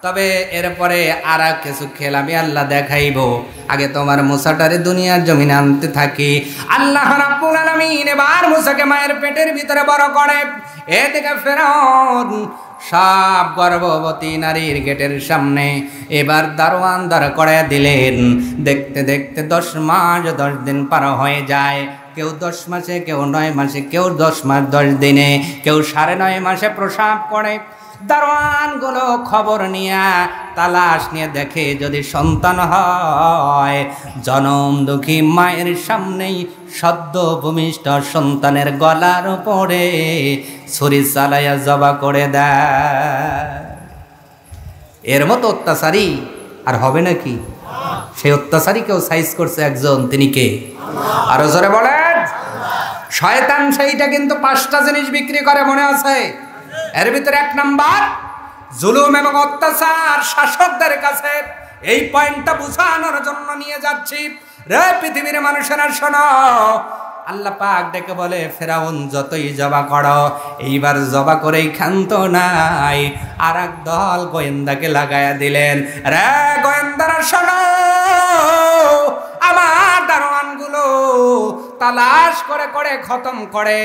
তবে এরপরে আর কিছু খেল আমি আল্লাহ দেখাইব। আগে তোমার মুসাটারে দুনিয়ার জমিনে আনতে থাকি। আল্লাহ রাব্বুল আলামিন এবার মুসাকে মায়ের পেটের ভিতরে বড় করে। এদিকে ফেরাউন সব গর্ভবতী নারীর গেটের সামনে এবার দারোয়ান দাঁড় করায় দিলেন। দেখতে দেখতে 10 মাস 10 দিন পার হয়ে যায়। কেউ 10 মাসে, কেউ 9 মাসে, কেউ 10 মাস 10 দিনে, কেউ 9.5 মাসে প্রসব করে। দারোয়ানগুলো খবর নিয়ে তালাশ নিয়ে দেখে, যদি সন্তান হয়, জনম দুঃখী মায়ের সামনেই সদ্য ভূমিষ্ঠ সন্তানের গলার উপরে ছুরি চালাইয়া জবা করে দেয়। এর মতো অত্যাচারী আর হবে নাকি? সেই অত্যাচারীকেও সাইজ করছে একজন, তিনি কে? আরো জোরে বলেন। শয়তান সেইটা কিন্তু 5টা জিনিস বিক্রি করে, মনে আছে? এর ভিতরে 1 নাম্বার জুলুম এবং অত্যাচার শাসকদের কাছে। এই পয়েন্টটা বুঝানোর জন্য নিয়ে যাচ্ছি। রে পৃথিবীর মানুষেরা শোনো, আল্লাহ পাক ডেকে বলে, ফেরাউন যতই জবা করো, এইবার জবা করেই ক্ষান্ত নাই। আর এক দল গোয়েন্দাকে লাগাইয়া দিলেন। রে গোয়েন্দারা শোনো, আমার দারোয়ানগুলো তালাশ করে করে খতম করে।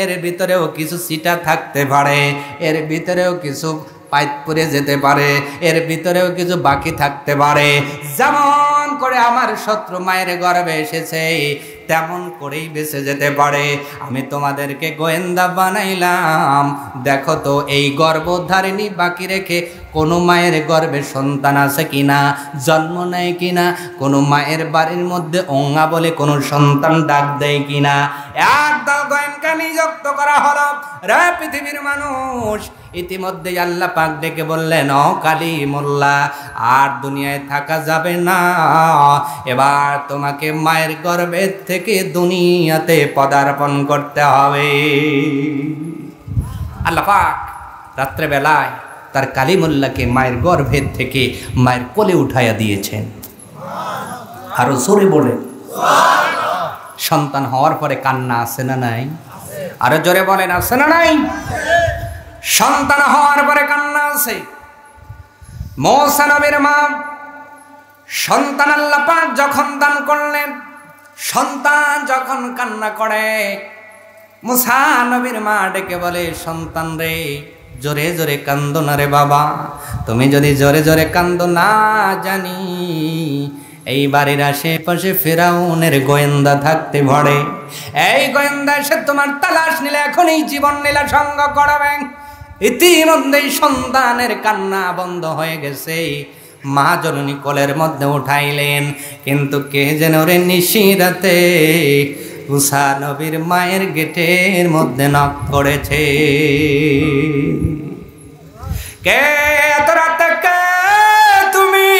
এর ভিতরেও কিছু সিটা থাকতে পারে, এর ভিতরেও কিছু পাইত পরে যেতে পারে, এর ভিতরেও কিছু বাকি থাকতে পারে। যেমন করে আমার শত্রু মায়ের গর্ভে এসেছে, তেমন করেই বেঁচে যেতে পারে। আমি তোমাদেরকে গোয়েন্দা বানাইলাম। দেখো তো এই গর্ভধারিণী বাকি রেখে কোনো মায়ের গর্ভে সন্তান আছে কিনা, জন্ম নেয় কিনা, কোনো মায়ের বাড়ির মধ্যে অঙ্গা বলে কোনো সন্তান ডাক দেয় কিনা। একদল গোয়েন্দা নিযুক্ত করা হলো। রে পৃথিবীর মানুষ, ইতিমধ্যে আল্লাহ পাক ডেকে বললেন, ও কালিমুল্লাহ, আর দুনিয়ায় থাকা যাবে না। এবার তোমাকে মায়ের গর্ভের থেকে দুনিয়াতে পদার্পণ করতে হবে। আল্লাহ পাক রাত্রে বেলায় তার কালিমুল্লাহকে মায়ের গর্ভের থেকে মায়ের কোলে উঠাইয়া দিয়েছেন। আরো জোরে বলে, সন্তান হওয়ার পরে কান্না আছে না নাই? আরো জোরে বলেন, আছে না নাই? সন্তান হওয়ার পরে কান্না আছে। মূসা নবীর মা সন্তান আল্লাহ পাক যখন দান করলেন, সন্তান যখন কান্না করে, মূসা নবীর মা ডেকে বলে, সন্তান রে, জোরে জোরে কান্দো না রে বাবা। তুমি যদি জোরে জোরে কান্দো না জানি এই বাড়ির আশেপাশে ফেরাউনের গোয়েন্দা থাকতে পারে। এই গোয়েন্দা এসে তোমার তালাশ নিলে এখনই জীবন নিলা সঙ্গ করাবে। ইতিমধ্যেই সন্তানের কান্না বন্ধ হয়ে গেছে। মা জননী কোলের মধ্যে উঠাইলেন, কিন্তু কে যেন রে নিশিরাতে মূসা নবীর মায়ের গেটের মধ্যে নক করেছে। কে এত রাতে, কে তুমি?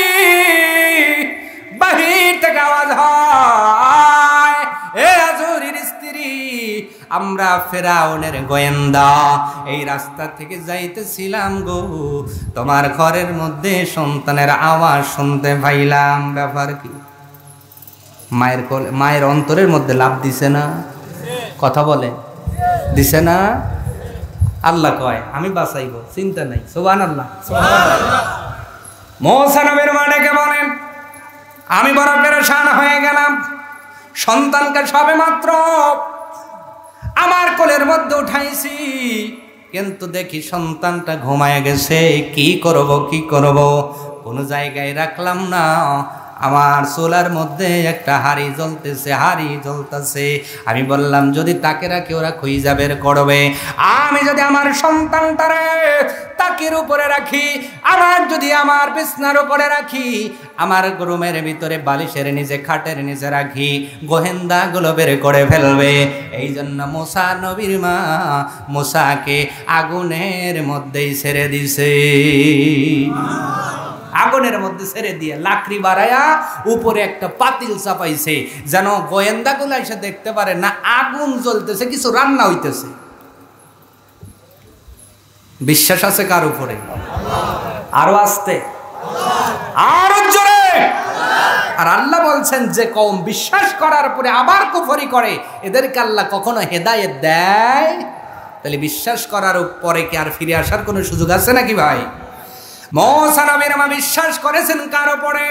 বাহির থেকে আওয়াজ হয়, এ আজুরির স্ত্রী আমরা ফেরাউনের গোয়েন্দা, এই রাস্তা থেকে যাইতেছিলাম গো, তোমার ঘরের মধ্যে সন্তানের আওয়াজ শুনতে পাইলাম। ব্যাপার কি? মায়ের অন্তরের মধ্যে লাভ দিছে না? কথা বলে দিছে না? আল্লাহ কয় আমি বাঁচাইব, চিন্তা নাই। সুবহানাল্লাহ। মুসা নবীর মা ডেকে বলেন, আমি বড় পেরেশান হয়ে গেলাম, সন্তানকে সবে মাত্র আমার কোলের মধ্যে উঠাইছি, কিন্তু দেখি সন্তানটা ঘুমায় গেছে। কি করব কোনো জায়গায় রাখলাম না। আমার চুলার মধ্যে একটা হাড়ি জ্বলতেছে। আমি বললাম যদি তাকে রাখি ওরা খুঁজে বের করবে। আমি যদি আমার সন্তানটারে তাকের উপরে রাখি, যদি আমার বিছনার উপরে রাখি, আমার রুমের ভিতরে বালিশের নিচে খাটের নিচে রাখি, গোয়েন্দাগুলো বের করে ফেলবে। এই জন্য মুসা নবীর মা মুসাকে আগুনের মধ্যেই ছেড়ে দিছে। আগুনের মধ্যে ছেড়ে দিয়ে লাকড়ি বাড়ায়া উপরে একটা পাতিল চাপাইছে, যেন গোয়েন্দাগুলো এসে দেখতে পারে না আগুন জ্বলতেছে, কিছু রান্না হইতেছে। বিশ্বাস আছে কার উপরে? আরো আস্তে, আরো জোরে। আর আল্লাহ বলছেন যে কওম বিশ্বাস করার পরে আবার কুফরি করে, এদেরকে আল্লাহ কখনো হেদায়েত দেয়? তাহলে বিশ্বাস করার পরে কি আর ফিরে আসার কোনো সুযোগ আছে নাকি ভাই? মুসা নবীর মা বিশ্বাস করেছেন কার উপরে?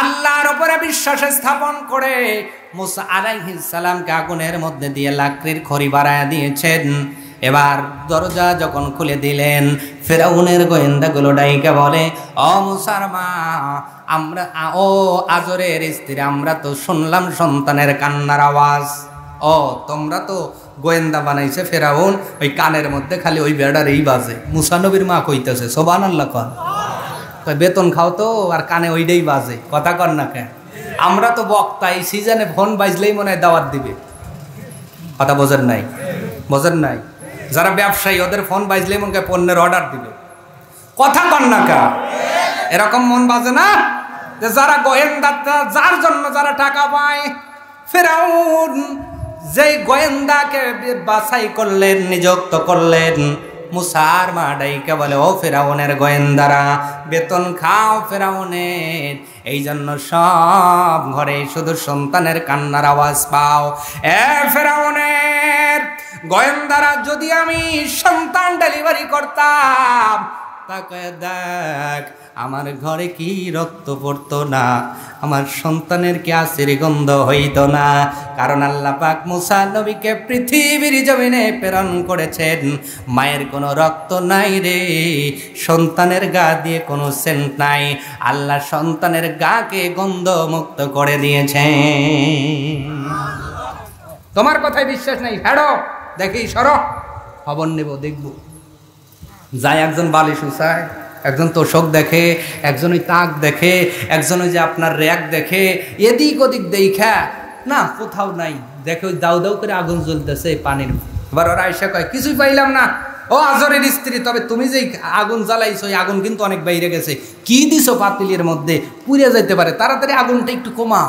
আল্লাহর উপরে বিশ্বাস স্থাপন করে মুসা আলাইহিস সালামকে আগুনের মধ্যে দিয়ে লাকড়ির খড়ি বাড়ায়া দিয়েছেন। এবার দরজা যখন খুলে দিলেন, ফেরাউনের গোয়েন্দাগুলো ডাইকা বলে, ও মুসার মা, আজরের স্ত্রী, আমরা তো শুনলাম সন্তানের কান্নার আওয়াজ। তোমরা তো গোয়েন্দা বানাইছে ফেরাউন, ওই কানের মধ্যে খালি ওই বেড়ার এই বাজে। মুসা নবীর মা কইতেছে সুবহানাল্লাহ। বেতন খাও তো, আর কানে ওইটাই বাজে। কথা কর না কেন? আমরা তো বক্তা, এই সিজনে ফোন বাজলেই মনে হয় দাওয়াত দিবে। কথা বোঝেন নাই? যারা ব্যবসায়ী, ওদের ফোন বাজলেই মনে হয় পণ্যের অর্ডার দিবে। কথা কর না কেন? এরকম মন বাজে না যে যারা গোয়েন্দা, যার জন্য যারা টাকা পায়। ফেরাউন যেই গোয়েন্দাকে বাছাই করলেন, নিযুক্ত করলেন, মুসার মা ডাইকা বলে, ও ফেরাউনের গোয়েন্দারা, বেতন খাও ফেরাউনের। এই জন্য সব ঘরে শুধু সন্তানের কান্নার আওয়াজ পাও। ফেরাউনের গোয়েন্দারা, যদি আমি সন্তান ডেলিভারি করতাম, তাকে দেখ আমার ঘরে কি রক্ত পড়তো না, আমার সন্তানের কি আশির গন্ধ হইত না। কারণ আল্লাহ পাক মুসা নবীকে পৃথিবীর জমিনে প্রেরণ করেছেন, মায়ের কোনো রক্ত নাই রে, সন্তানের গা দিয়ে কোনো সেন্ট নাই। আল্লাহ সন্তানের গাকে গন্ধ মুক্ত করে দিয়েছেন। তোমার কথায় বিশ্বাস নাই, হেডো দেখি সর, খবর নেব, দেখব। যায় একজন বালিশ উচায়, একজন তোষক দেখে, একজন ওই তাক দেখে, একজন ওই যে আপনার র্যাক দেখে, এদিক ওদিক দেখা না কোথাও নাই, দেখে ওই দাউ দাউ করে আগুন জ্বলতেছে পানির। এবার ওরা এসে কয় কিছুই পাইলাম না। ও আজরের স্ত্রী, তবে তুমি যে আগুন জ্বালাইছো, ওই আগুন কিন্তু অনেক বাইরে গেছে। কি দিছো পাতিলের মধ্যে? পুড়ে যাইতে পারে, তাড়াতাড়ি আগুনটা একটু কমা।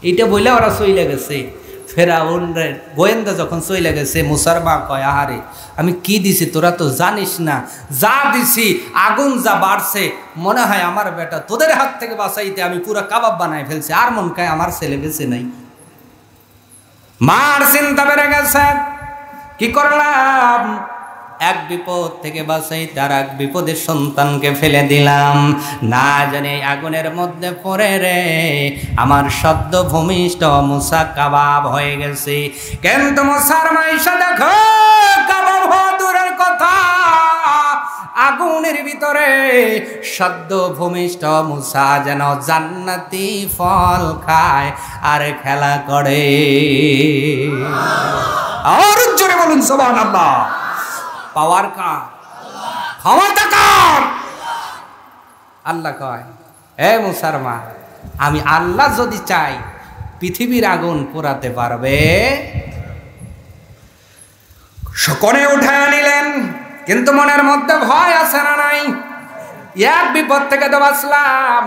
এইটা বইলে ওরা চইলে গেছে। ফেরাউনের গোয়েন্দা যখন চইলে গেছে, মুসার মা কয়, আহারে আমি কি দিছি তোরা তো জানিস না, যা দিছি আগুন যা বাড়ছে, মনে হয় আমার বেটা তোদের হাত থেকে বাঁচাইতে আমি পুরো কাবাব বানাই ফেলছি, আর মন খায় আমার ছেলে বেঁচে নাই। মার চিন্তা বেড়ে গেছে, কি করলাম? এক বিপদ থেকে বাঁচাইতে আর এক বিপদের সন্তানকে ফেলে দিলাম, না জানি আগুনের মধ্যে পড়ে রে আমার সদ্য ভূমিষ্ঠ মুসা কাবাব হয়ে গেছে। কিন্তু মুসার মাইশা দেখো, কাবাব হওয়া দূরের কথা, আগুনের ভিতরে সদ্য ভূমিষ্ঠ মুসা যেন জান্নাতি ফল খায় আর খেলা করে। আর জোরে বলুন সুবহানাল্লাহ। পাওয়ার কার? ক্ষমতা কার? আল্লাহ কয়, হে মুসার মা, আমি আল্লাহ যদি চাই পৃথিবীর আগুন পোড়াতে পারবে। সকলে উঠায় নিলেন, কিন্তু মনের মধ্যে ভয় আছে না নাই? এক বিপদ থেকে তো বাঁচলাম,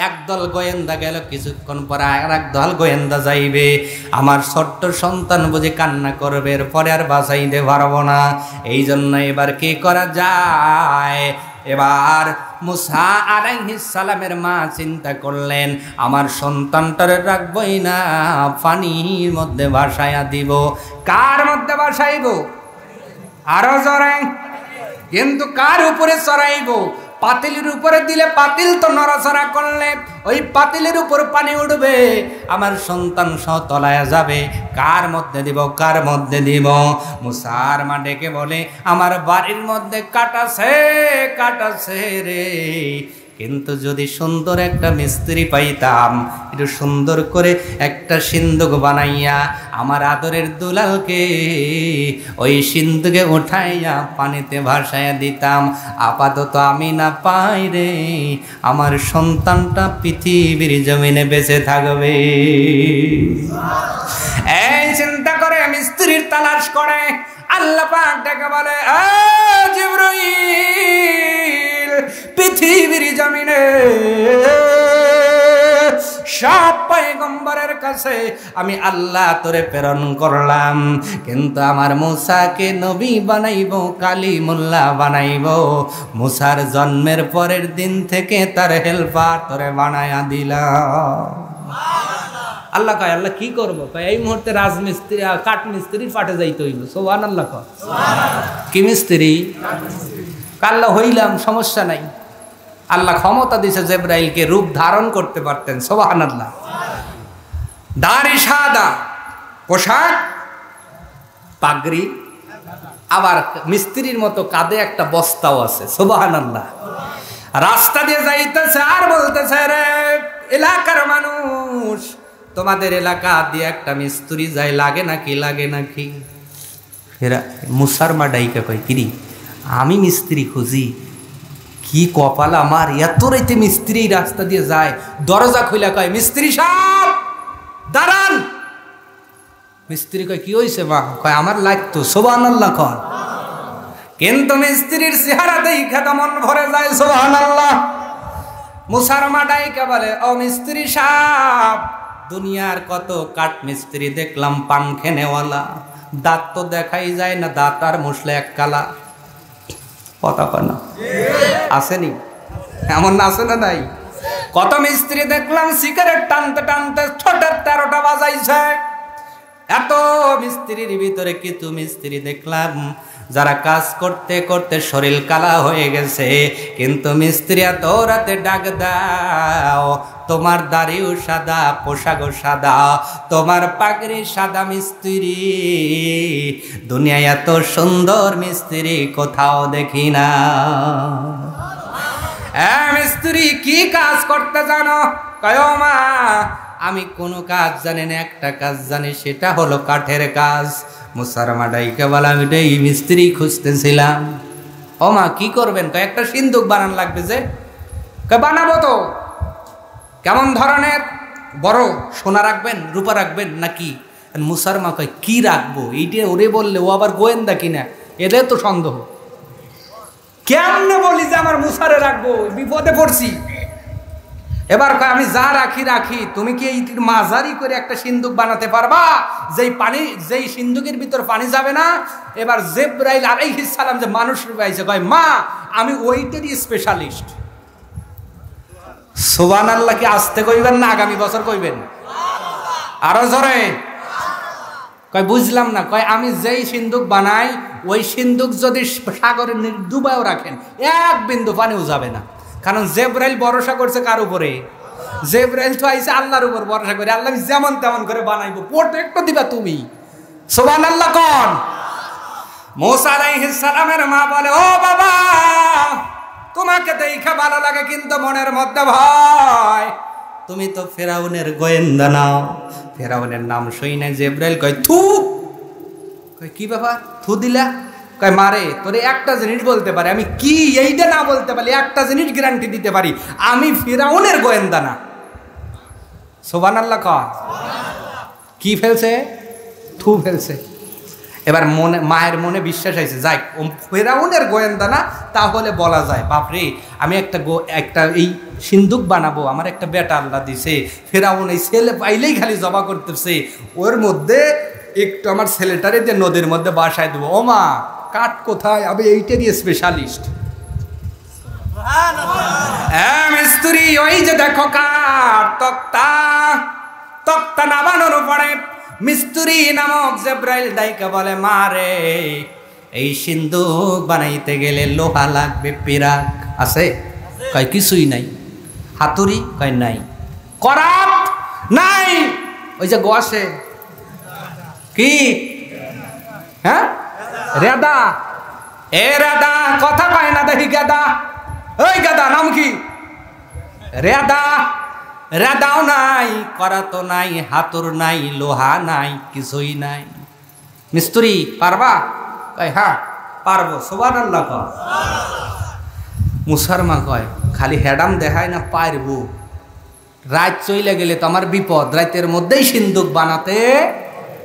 একদল গোয়েন্দা গেল, কিছুক্ষণ পরে আর একদল গোয়েন্দা যাইবে। আমার ছোট্ট সন্তান বুঝে কান্না করবে, এরপরে আর বাঁচাইতে পারবো না। এই জন্য এবার কি করা যায়? এবার মুসা আলাইহিস সালামের মা চিন্তা করলেন, আমার সন্তানটারে রাখবই না, পানির মধ্যে ভাসাইয়া দিব। কার মধ্যে ভাসাইব? আরো জোরে। কিন্তু কার উপরে চড়াইব? পাতিলের উপরে দিলে পাতিল তো নড়াচড়া করলে ওই পাতিলের উপর পানি উঠবে, আমার সন্তান সহ তলায় যাবে। কার মধ্যে দিব? কার মধ্যে দিব? মুসার মা ডেকে বলে, আমার বাড়ির মধ্যে কাটাছে রে, কিন্তু যদি সুন্দর একটা মিস্ত্রি পাইতাম, একটু সুন্দর করে একটা সিন্দুক বানাইয়া আমার আদরের দুলালকে ওই সিন্দুকে উঠাইয়া পানিতে ভাসাইয়া দিতাম। আপাতত আমি না পাই রে, আমার সন্তানটা পৃথিবীর জমিনে বেঁচে থাকবে। এই চিন্তা করে মিস্ত্রির তালাশ করে আল্লাহ পাক ডেকে বলে, জিবরাইল, পৃথিবীর জমিনে সব পয়গম্বরের কাছে আমি আল্লাহ তোরে প্রেরণ করলাম, কিন্তু আমার মুসাকে নবী বানাইব, কালিমুল্লাহ বানাইব। মুসার জন্মের পরের দিন থেকে তার হেল্পার তোরে বানায়া দিলাম। আল্লাহ কয়, আল্লাহ কি করবো? এই মুহূর্তে রাজমিস্ত্রি কাঠ মিস্ত্রির পাঠে যাইতে হইল। সুবহানাল্লাহ। কয় কি মিস্ত্রি? আল্লাহ হইলাম, সমস্যা নাই। আল্লাহ ক্ষমতা দিয়েছে জিবরাইলকে রূপ ধারণ করতে পারতেন। সুবহানাল্লাহ। দাড়ি সাদা, পোশাক পাগড়ি, আবার মিস্ত্রির মতো কাঁধে একটা বস্তাও আছে। সুবহানাল্লাহ। রাস্তা দিয়ে যাইতেছে আর বলতেছে, রে এলাকার মানুষ, তোমাদের এলাকা দিয়ে একটা মিস্ত্রি যায়, লাগে নাকি? লাগে নাকি? এরা মুসার মা ডাইকা কয়, কিরি আমি মিস্ত্রি খুঁজি, কি কপাল আমার, এত রাইতে মিস্ত্রি রাস্তা দিয়ে যায়। দরজা খুলে কয়, মিস্ত্রি সাহেব দাঁড়ান। মিস্ত্রি কয়, কি হয়েছে মা? কয়, আমার লাগতো। সুবহানাল্লাহ। কর কিন্তু মিস্ত্রির চেহারা দেখে তো মন ভরে যায়। সুবহানাল্লাহ। মুসার মা ডাইকা বলে, ও মিস্ত্রি সাহেব, দুনিয়ার কত কাঠ মিস্ত্রি দেখলাম, পান খেনেওয়ালা, দাঁত তো দেখাই যায় না, দাঁত আর মুসলে এক কালা। কথা কয় না? আসেনি এমন? আছে না নাই? কত মিস্ত্রি দেখলাম সিগারেট টানতে টানতে ছোটের 13টা বাজাইছে। এত মিস্ত্রির ভিতরে কিছু মিস্ত্রি দেখলাম যারা কাজ করতে করতে শরীর কালা হয়ে গেছে, কিন্তু মিস্ত্রি এত রাতে ডাক দাও, তোমার দাড়িও সাদা, পোশাকও সাদা, তোমার পাগড়ি সাদা, মিস্ত্রি দুনিয়ায় এত সুন্দর মিস্ত্রি কোথাও দেখি না। মিস্ত্রি কি কাজ করতে জানো? কয়, মা আমি কোনো কাজ জানি না, একটা কাজ জানি, সেটা হলো কাঠের কাজ। মুসার মা ডাইকা বলে, আমি এই মিস্ত্রি খুঁজতেছিলাম। ও মা কি করবেন? কয়, একটা সিন্দুক বানান লাগবে। যে কয়, বানাবো তো। কেমন ধরনের? বড় সোনা রাখবেন, রূপা রাখবেন নাকি? মুসার মা কয়, কি রাখবো? এইটা ওরে বললে ও আবার গোয়েন্দা কিনা, এদের তো সন্দেহ। কেমনে বলি যে আমার মুসারে রাখবো? বিপদে পড়ছি। এবার কয়, আমি যা রাখি, তুমি কি এই মাঝারি করে একটা সিন্দুক বানাতে পারবা যেই সিন্দুকের ভিতর পানি যাবে না? এবার জিবরাইল আলাইহিস সালাম যে মানুষ পাইছে, কয়, মা আমি ওইটারই স্পেশালিস্ট। সুবহানাল্লাহ। কি আস্তে কইবেন না আগামী বছর কইবেন? আরো জোরে। কয়, বুঝলাম না। কয়, আমি যেই সিন্দুক বানাই ওই সিন্দুক যদি সাগরে ডুবাও রাখেন, এক বিন্দু পানিও যাবে না। কারণ জিবরাইল ভরসা করছে কার উপরে? জিবরাইল তো আইছে আল্লাহর উপর ভরসা করে। আল্লাহ যেমন তেমন করে বানাইবো, প্রোটেক্ট দিবা তুমি। সুবহানাল্লাহ। কোন মুসা আলাইহিস সালামের মা বলে, ও বাবা, তোমাকে দেখে ভালো লাগে, কিন্তু মনের মধ্যে ভয়। তুমি তো ফেরাউনের গোয়েন্দা নাও। ফেরাউনের নাম শুই না জিবরাইল কয়, থু। কয়, কি ব্যাপার থু দিলা? কয়, মারে তোরে একটা জিনিস বলতে পারে, আমি কি এইটা না বলতে পারি, একটা জিনিস গ্যারান্টি দিতে পারি, আমি ফিরাউনের গোয়েন্দা না। সুবহানাল্লাহ। কয় কি ফেলছে? থু ফেলছে। এবার মনে মায়ের মনে বিশ্বাস আছে, যাই ফেরাউনের গোয়েন্দা না, তাহলে বলা যায় বাপরে আমি একটা এই সিন্দুক বানাবো, আমার একটা বেটা আল্লাহ দিছে, ফেরাউন এই ছেলে পাইলেই খালি জবা করতেছে, ওর মধ্যে একটু আমার ছেলেটারে যে নদীর মধ্যে বাসায় দেবো। ও মা, কাঠ কোথায়? আমি এইটারই স্পেশালিস্ট। হ্যাঁ মিস্ত্রি, ওই যে দেখো কাঠ, তক্তা নামানোর উপরে মিস্ত্রি নামক জিবরাইল ডাইকা বলে, মারে এই সিন্দুক বানাইতে গেলে লোহা লাগবে, পিরাক আছে? কয় কিছুই নাই। হাতুড়ি? কয় নাই। করাত? নাই। ওই যে গোয়াছে কি, হ্যাঁ রেদা, এ রেদা কথা কয় না দেখি, গেদা, ওই গেদা নাম কি? রেদা, রেদাও নাই, করাতো নাই, হাতুর নাই, লোহা নাই, কিছুই নাই। মিস্ত্রি পারবা? কয় হ্যাঁ পারবো। সুবহানাল্লাহ কয়। মুসার মা কয় খালি হেডাম দেখায় না, পারবো। রাত চইলে গেলে তো আমার বিপদ, রাতের মধ্যেই সিন্দুক বানাতে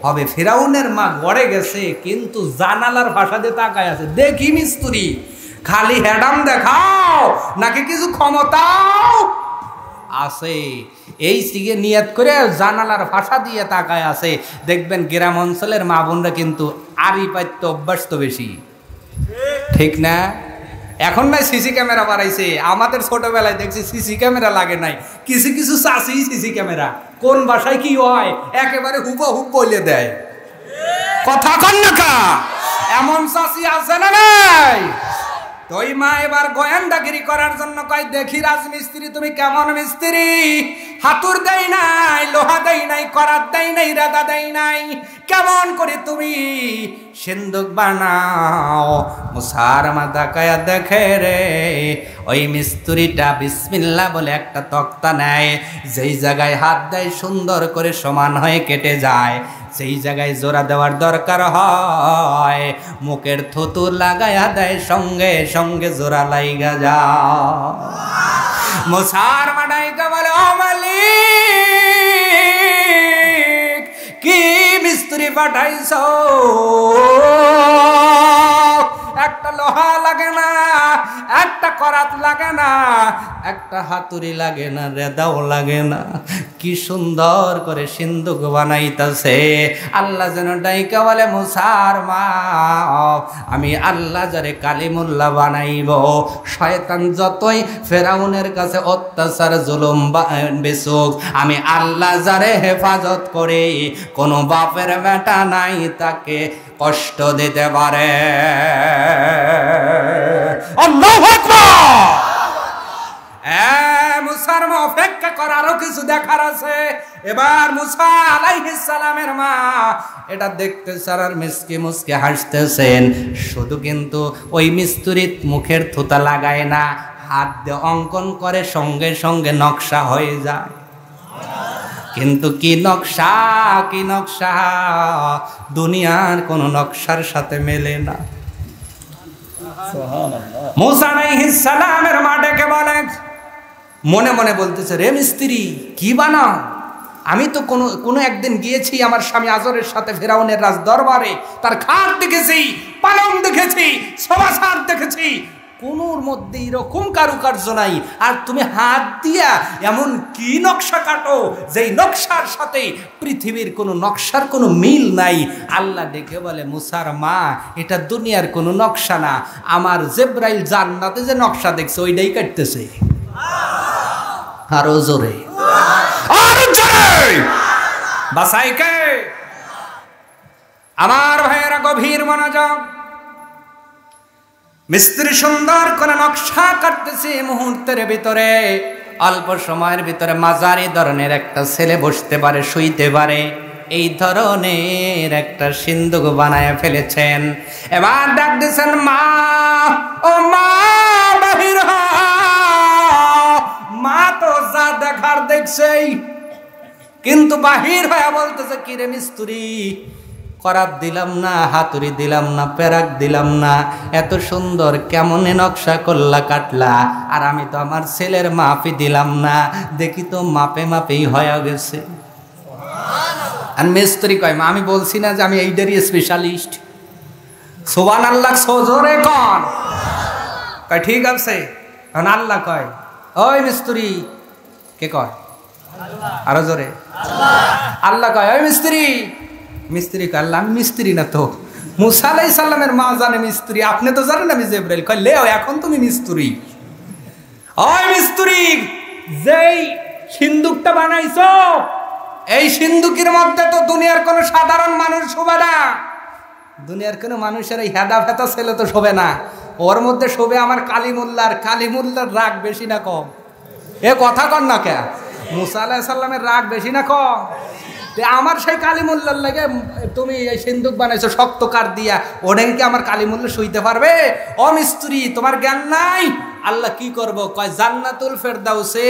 হবে। ফেরাউনের মা গড়ে গেছে, কিন্তু জানালার ভাষা দিয়ে তাকায় আছে, দেখি মিস্ত্রি খালি হেডাম দেখাও নাকি কিছু ক্ষমতাও আছে। এই সিগে নিয়ত করে জানালার ভাষা দিয়ে তাকায় আছে। দেখবেন গ্রাম অঞ্চলের মা বোনরা কিন্তু আড়ি পাইতে অভ্যস্ত বেশি, ঠিক না? এখন নাই সিসি ক্যামেরা বাড়াইছে, আমাদের ছোটবেলায় দেখছি সিসি ক্যামেরা লাগে নাই, কিছু কিছু চাষি সিসি ক্যামেরা কোন বাসায় কি হয় একেবারে হুবহু বলে দেয়। কথা কন না কা, এমন চাষি আছে না নাই? তোই মা এবার গোয়েন্দাগিরি করার জন্য কয়, দেখি রাজমিস্ত্রি তুমি কেমন মিস্ত্রি, হাতুর দেই নাই, লোহা দেই নাই, করাত দেই নাই, রেদা দেই নাই, কেমন করে তুমি সিন্দুক বানাও? মুসার মাথা কায়া দেখে রে, ওই মিস্ত্রিটা বিসমিল্লাহ বলে একটা তক্তা নেয়, যেই জায়গায় হাত দেয় সুন্দর করে সমান হয়ে কেটে যায়, সেই জায়গায় জোড়া দেওয়ার দরকার হয় মুখের থুতু লাগায়া দেয়, সঙ্গে সঙ্গে জোড়া লাইগা যা। মুসার মাডাইকা বলে, ও মালিক কি মিস্ত্রি পাঠাইছো? একটা লোহা লাগে না, একটা করাত লাগে না, একটা হাতুড়ি লাগে না, রেদাও লাগে না, কি সুন্দর করে সিন্দুক বানাইতাছে। আল্লাহ যেন ডাইকা বলে, মুসার মা আমি আল্লাহ যারে কালিমুল্লাহ বানাইব, শয়তান যতই ফেরাউনের কাছে অত্যাচার জুলুম বেসুক, আমি আল্লাহ যারে হেফাজত করে কোনো বাপের বেটা নাই তাকে কষ্ট দিতে পারে। আল্লাহু আকবার। মুসার মা অপেক্ষা কর, আরো কিছু দেখার আছে। এবার মুসা আলাইহিস সালামের মা এটা দেখতেছেন আর মিসকে মুসকে হাসতেছেন, শুধু কিন্তু ওই মিস্ত্রির মুখের থুতা লাগায় না, হাত দিয়ে অঙ্কন করে, সঙ্গে সঙ্গে নকশা হয়ে যায়। কিন্তু কি নকশা, কি নকশা, দুনিয়ার কোন নকশার সাথে মেলে না। মুসা আলাইহিস সালামের মা ডেকে বলে, মনে মনে বলতেছে, রে মিস্ত্রি কি বানাও? আমি তো কোনো একদিন গিয়েছি আমার স্বামী আজরের সাথে ফেরাউনের রাজ দরবারে, তার খাট দেখেছি, পালং দেখেছি, সোফা দেখেছি, কোনোর মধ্যে এরকম কারুকার্য নাই। আর তুমি হাত দিয়া এমন কি নকশা কাটো যেই নকশার সাথে পৃথিবীর কোনো নকশার কোনো মিল নাই। আল্লাহ ডেকে বলে, মুসার মা এটা দুনিয়ার কোনো নকশা না, আমার জিবরাইল জান্নাতে যে নকশা দেখছে ওইটাই কাটতেছে। আরো জোরে, আরো জোরে, বাসাইকে। আমার ভাইয়েরা গভীর মনোযোগ, মিস্ত্রি সুন্দর করে নকশা কাটতেছে, মুহূর্তের ভিতরে অল্প সময়ের ভিতরে মাঝারি ধরনের একটা ছেলে বসতে পারে, শুইতে পারে, এই ধরনের একটা সিন্দুক বানায় ফেলেছেন। এবার ডাক দিয়েছেন, মা ও মা বাহির হ। মা তো যা দেখার দেখছেই, কিন্তু বাহির হয়ে বলতেছে, কিরে মিস্ত্রি, করাত দিলাম না, হাতুড়ি দিলাম না, পেরাক দিলাম না, এত সুন্দর কেমনে নকশা করলা কাটলা, আর আমি তো আমার ছেলের মাপই দিলাম না, দেখি তো মাপে মাপেই হয়ে গেছে। আর মিস্ত্রি কয়, মা আমি বলছি না যে আমি এইটারই স্পেশালিস্ট? সুবহানাল্লাহ জোরে কন। কয় ঠিক আছে। এখন আল্লাহ কয় ওই মিস্ত্রি, কে কয়? আরো জোরে আল্লাহ কয় ওই মিস্ত্রি। মিস্ত্রি কয় আল্লাহ আমি মিস্ত্রি না তো, মুসা আলাইহিস সালামের মা জানে মিস্ত্রি, আপনি তো জানেন আমি জিবরাইল। কয় লেও এখন তুমি মিস্ত্রি। ওই মিস্ত্রি, যেই সিন্দুকটা বানাইছো এই সিন্দুকের মধ্যে তো দুনিয়ার কোনো সাধারণ মানুষ শোবে না, দুনিয়ার কোনো মানুষের এই হেদা ফেতা ছেলে তো শোবে না, ওর মধ্যে শোবে আমার কালিমুল্লাহর। কালিমুল্লাহর রাগ বেশি না কম? এ কথা কন না কে? মুসা আলাইহিস সালামের রাগ বেশি না কম? আমার সেই কালিমুল্লার লাগে তুমি এই সিন্দুক বানাইছো শক্ত কাঠ দিয়া, ওটাকে কি আমার কালিমুল্লা সইতে পারবে? ও মিস্ত্রি, তোমার জ্ঞান নাই? আল্লাহ কি করব? কয় জান্নাতুল ফেরদাউসে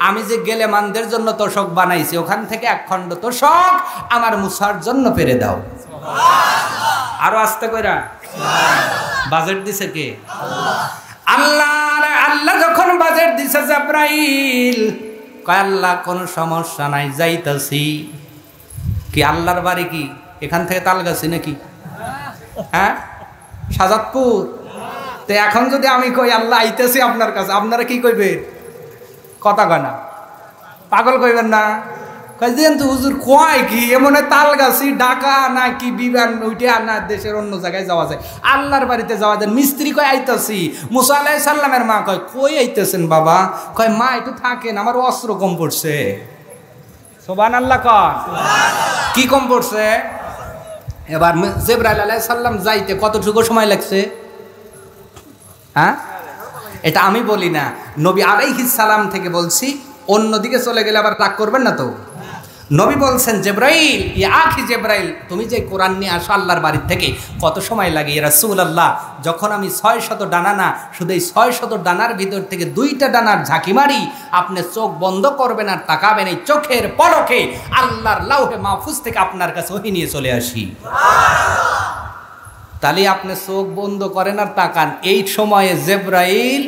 আমি যে গেলেমানদের জন্য তোষক বানাইছি, ওখান থেকে এক খণ্ড তোষক আমার মুসার জন্য পেরে দাও। আরো আস্তে কইরা বাজেট দিছে কে? আল্লাহ। আল্লাহ যখন বাজেট দিছে জিবরাইল কয় আল্লাহ কোনো সমস্যা নাই, যাইতাছি। কি আল্লাহর বাড়ি কি এখান থেকে তালগাছি নাকি? হ্যাঁ, শাহজাদপুর। তো এখন যদি আমি কই আল্লাহ আইতেছি আপনার কাছে, আপনারা কি কইবেন? কথা কয় না, পাগল কইবেন না? কয়েন তো হুজুর কয় কি এমন তালগাছি ঢাকা না কি বিমান উঠে না দেশের অন্য জায়গায় যাওয়া যায়, আল্লাহর বাড়িতে যাওয়া যায়। মিস্ত্রি কয় আইতাছি। মুসা আলাইহিস সালামের মা কয় কই আইতেছেন বাবা? কয় মা একটু থাকেন, আমার অস্ত্র কম পড়ছে। সুবহানাল্লাহ কয়। কি কম পড়ছে? এবার জিবরাইল আলাইহিস সালাম যাইতে কতটুকু সময় লাগছে? হ্যাঁ, এটা আমি বলি না, নবী আলাইহিস সালাম থেকে বলছি। অন্যদিকে চলে গেলে আবার রাগ করবেন না তো। নবী বলছেন জিবরাইল, ইয়া আখি জিবরাইল, তুমি যে কোরআন নিয়ে আসো আল্লাহর বাড়ি থেকে কত সময় লাগে? ইয়া রাসূলুল্লাহ, যখন আমি 600 ডানা না, শুধু এই 600 ডানার ভিতর থেকে 2টা ডানার ঝাঁকি মারি, আপনি চোখ বন্ধ করবেন আর তাকাবেন, এই চোখের পলকে আল্লাহর লাউহে মাহফুজ থেকে আপনার কাছে ওহী নিয়ে চলে আসি। তাহলে আপনি চোখ বন্ধ করেন আর তাকান। এই সময়ে জিবরাইল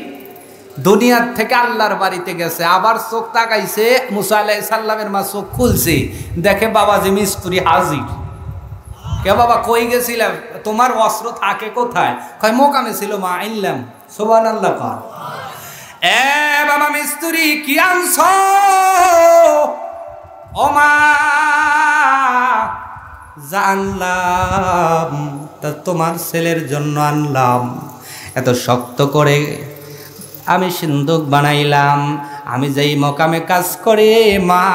দুনিয়ার থেকে আল্লাহর বাড়িতে গেছে, আবার চোখ তাকাইছে, মুসা আলাইহিস সালামের মা চোখ খুলছে, দেখে বাবাজি মিস্ত্রি হাজির। কে বাবা কই গেছিলাম? তোমার অস্ত্র থাকে কোথায়? কয় মোকামে ছিল মা, আইনলাম। সুবহানাল্লাহ কর। এ বাবা মিস্ত্রি কি আনছো? ও মা জানলাম, তা তোমার ছেলের জন্য আনলাম। এত শক্ত করে আমি সিন্দুক বানাইলাম। আমি যেই মোকামে কাজ করে মা,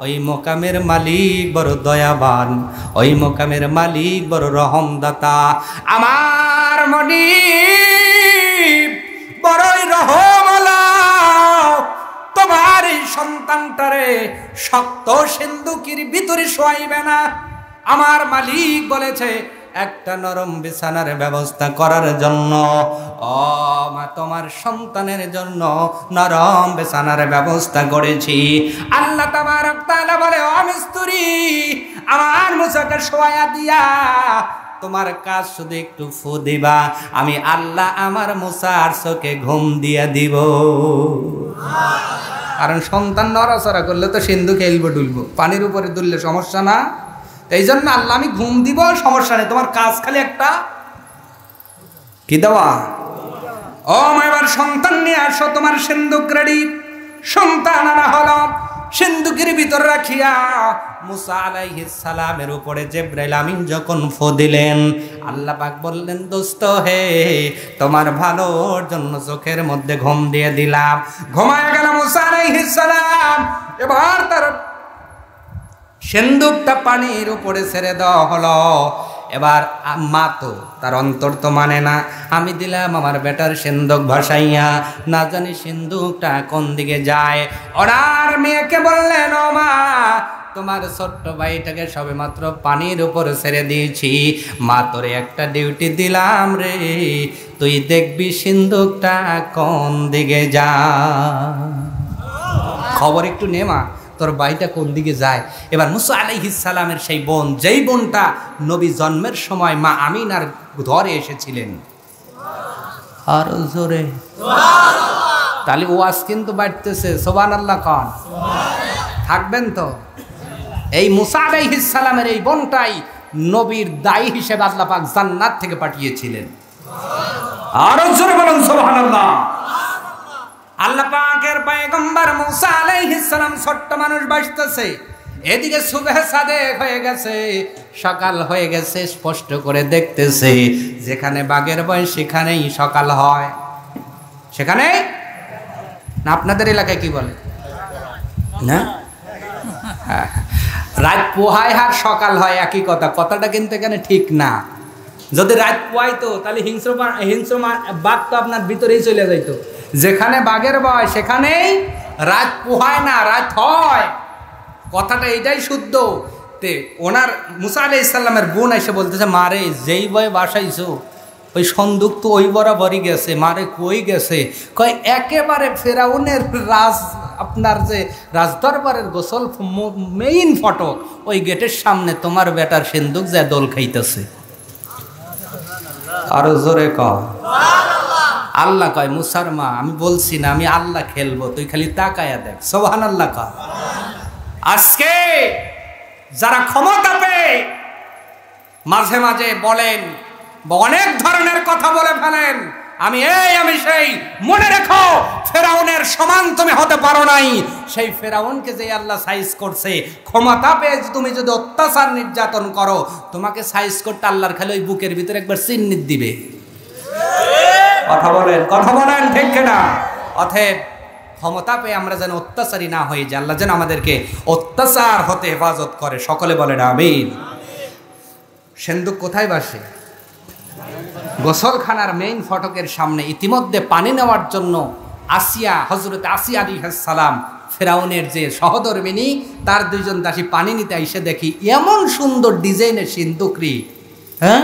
ওই মোকামের মালিক বড় দয়াবান, ওই মোকামের মালিক বড় রহমদাতা। আমার মনিব বড়ই রহমওয়ালা। তোমার এই সন্তানটারে শক্ত সিন্দুকের ভিতরে শোয়াইবে না। আমার মালিক বলেছে একটা নরম বিছানার ব্যবস্থা করার জন্য। ও মা, তোমার সন্তানের জন্য নরম বিছানার ব্যবস্থা করেছি। আল্লাহ তাবারক তাআলা বলে, ও মিস্ত্রি, আমার মুসাকে শোয়া দিয়া তোমার কাজ শুধু একটু ফু দিবা, আমি আল্লাহ আমার মুসার চোখে ঘুম দিয়া দিব। কারণ সন্তান নড়াচড়া করলে তো সিন্ধু খেলবো ডুলবো, পানির উপরে দুললে সমস্যা না। এই জন্য আল্লাহ আমি ঘুম দিব, সমস্যা নেই, তোমার কাজ খালি একটা কি দেওয়া। ও মা, এবার সন্তান নিয়ে আসো, তোমার সিন্দুক রেডি। সন্তান আনা হলো, সিন্দুকের ভিতর রাখিয়া মুসা আলাইহিস সালামের উপরে জিবরাইল আমিন যখন ফু দিলেন, আল্লাহ পাক বললেন, দোস্ত হে, তোমার ভালোর জন্য চোখের মধ্যে ঘুম দিয়ে দিলাম। ঘুমায় গেল মুসা আলাইহিস সালাম। এবার তার সিন্দুকটা পানির উপরে ছেড়ে দেওয়া হলো। এবার মা তো তার অন্তর তো মানে না, আমি দিলাম আমার বেটার সিন্দুক ভাসাইয়া, না জানি সিন্দুকটা কোন দিকে যায়। ওনার মেয়েকে বললেন, ও মা, তোমার ছোট্ট ভাইটাকে সবে মাত্র পানির উপরে ছেড়ে দিয়েছি, মা তোরে একটা ডিউটি দিলাম রে, তুই দেখবি সিন্দুকটা কোন দিকে যায়। খবর একটু নে মা, তোর ভাইটা কোন দিকে যায়। এবার মুসা আলাইহিস সালামের সেই বোন, যেই বোনটা নবী জন্মের সময় মা আমিনার ঘরে এসেছিলেন, আর জোরে তাহলে ওয়াজ কিন্তু বাড়তেছে। সুবহানাল্লাহ কন, থাকবেন তো। এই মুসা আলাইহিস সালামের এই বোনটাই নবীর দায়ী হিসেবে আল্লাহ পাক জান্নাত থেকে পাঠিয়েছিলেন। আরো জোরে বলুন সুবহানাল্লাহ। আল্লাহ পাকের পয়গম্বর মুসা আলাইহিস সালাম ছোট্ট মানুষ বাঁচতেছে, এদিকে সুবহ সাদেক হয়ে গেছে, সকাল হয়ে গেছে, স্পষ্ট করে দেখতেছে যেখানে বাঘের ভয় সেখানেই সকাল হয়। সেখানে না, আপনাদের এলাকায় কি বলে না, রাত পোহায় আর সকাল হয় একই কথা, কথাটা কিন্তু এখানে ঠিক না। যদি রাত পোহাইতো তাহলে হিংস্র বাঘ তো আপনার ভিতরেই চলে যাইতো। যেখানে বাঘের ভয় সেখানেই রাত পোহায় না, রাত হয়, কথাটা এইটাই শুদ্ধ। তে ওনার মুসা আলাইহিস সালামের বোন এসে বলতেছে, মারে যেই ভয়ে বাসাইছো ওই সন্দুক তো ওই বরাবরই গেছে, মারে কই গেছে? কয় একেবারে ফেরাউনের আপনার যে রাজদরবারের গোসল মেইন ফটক ওই গেটের সামনে তোমার বেটার সিন্দুক যা দোল খাইতেছে। আরো জোরে কয় আল্লাহ। কয় মুসার মা, আমি বলছি না আমি আল্লাহ খেলবো, তুই খালি তাকায়া দেখ। সুবহানাল্লাহ কয়। আজকে যারা ক্ষমতা পেয়ে মাঝে মাঝে বলেন, অনেক ধরনের কথা বলে ফেলেন, আমি সেই, মনে রেখো ফেরাউনের সমান তুমি হতে পারো নাই। সেই ফেরাউনকে যে আল্লাহ সাইজ করছে, ক্ষমতা পেয়ে তুমি যদি অত্যাচার নির্যাতন করো, তোমাকে সাইজ করতে আল্লাহর খালি ওই বুকের ভিতরে একবার চিহ্নিত দিবে। কথা বলেন ঠিক না? অতএব ক্ষমতা পেয়ে আমরা যেন অত্যাচারী না হয়ে যাই, আল্লাহ যেন আমাদেরকে অত্যাচার হতে হেফাজত করে। সকলে বলেন আমিন। সিন্দুক কোথায় বাসে? গোসলখানার মেইন ফটকের সামনে। ইতিমধ্যে পানি নেওয়ার জন্য আসিয়া, হযরত আসিয়া আলাইহিস সালাম, ফেরাউনের যে সহধর্মিনী, তার দুইজন দাসী পানি নিতে এসে দেখি এমন সুন্দর ডিজাইনের সিন্দুকরি। হ্যাঁ,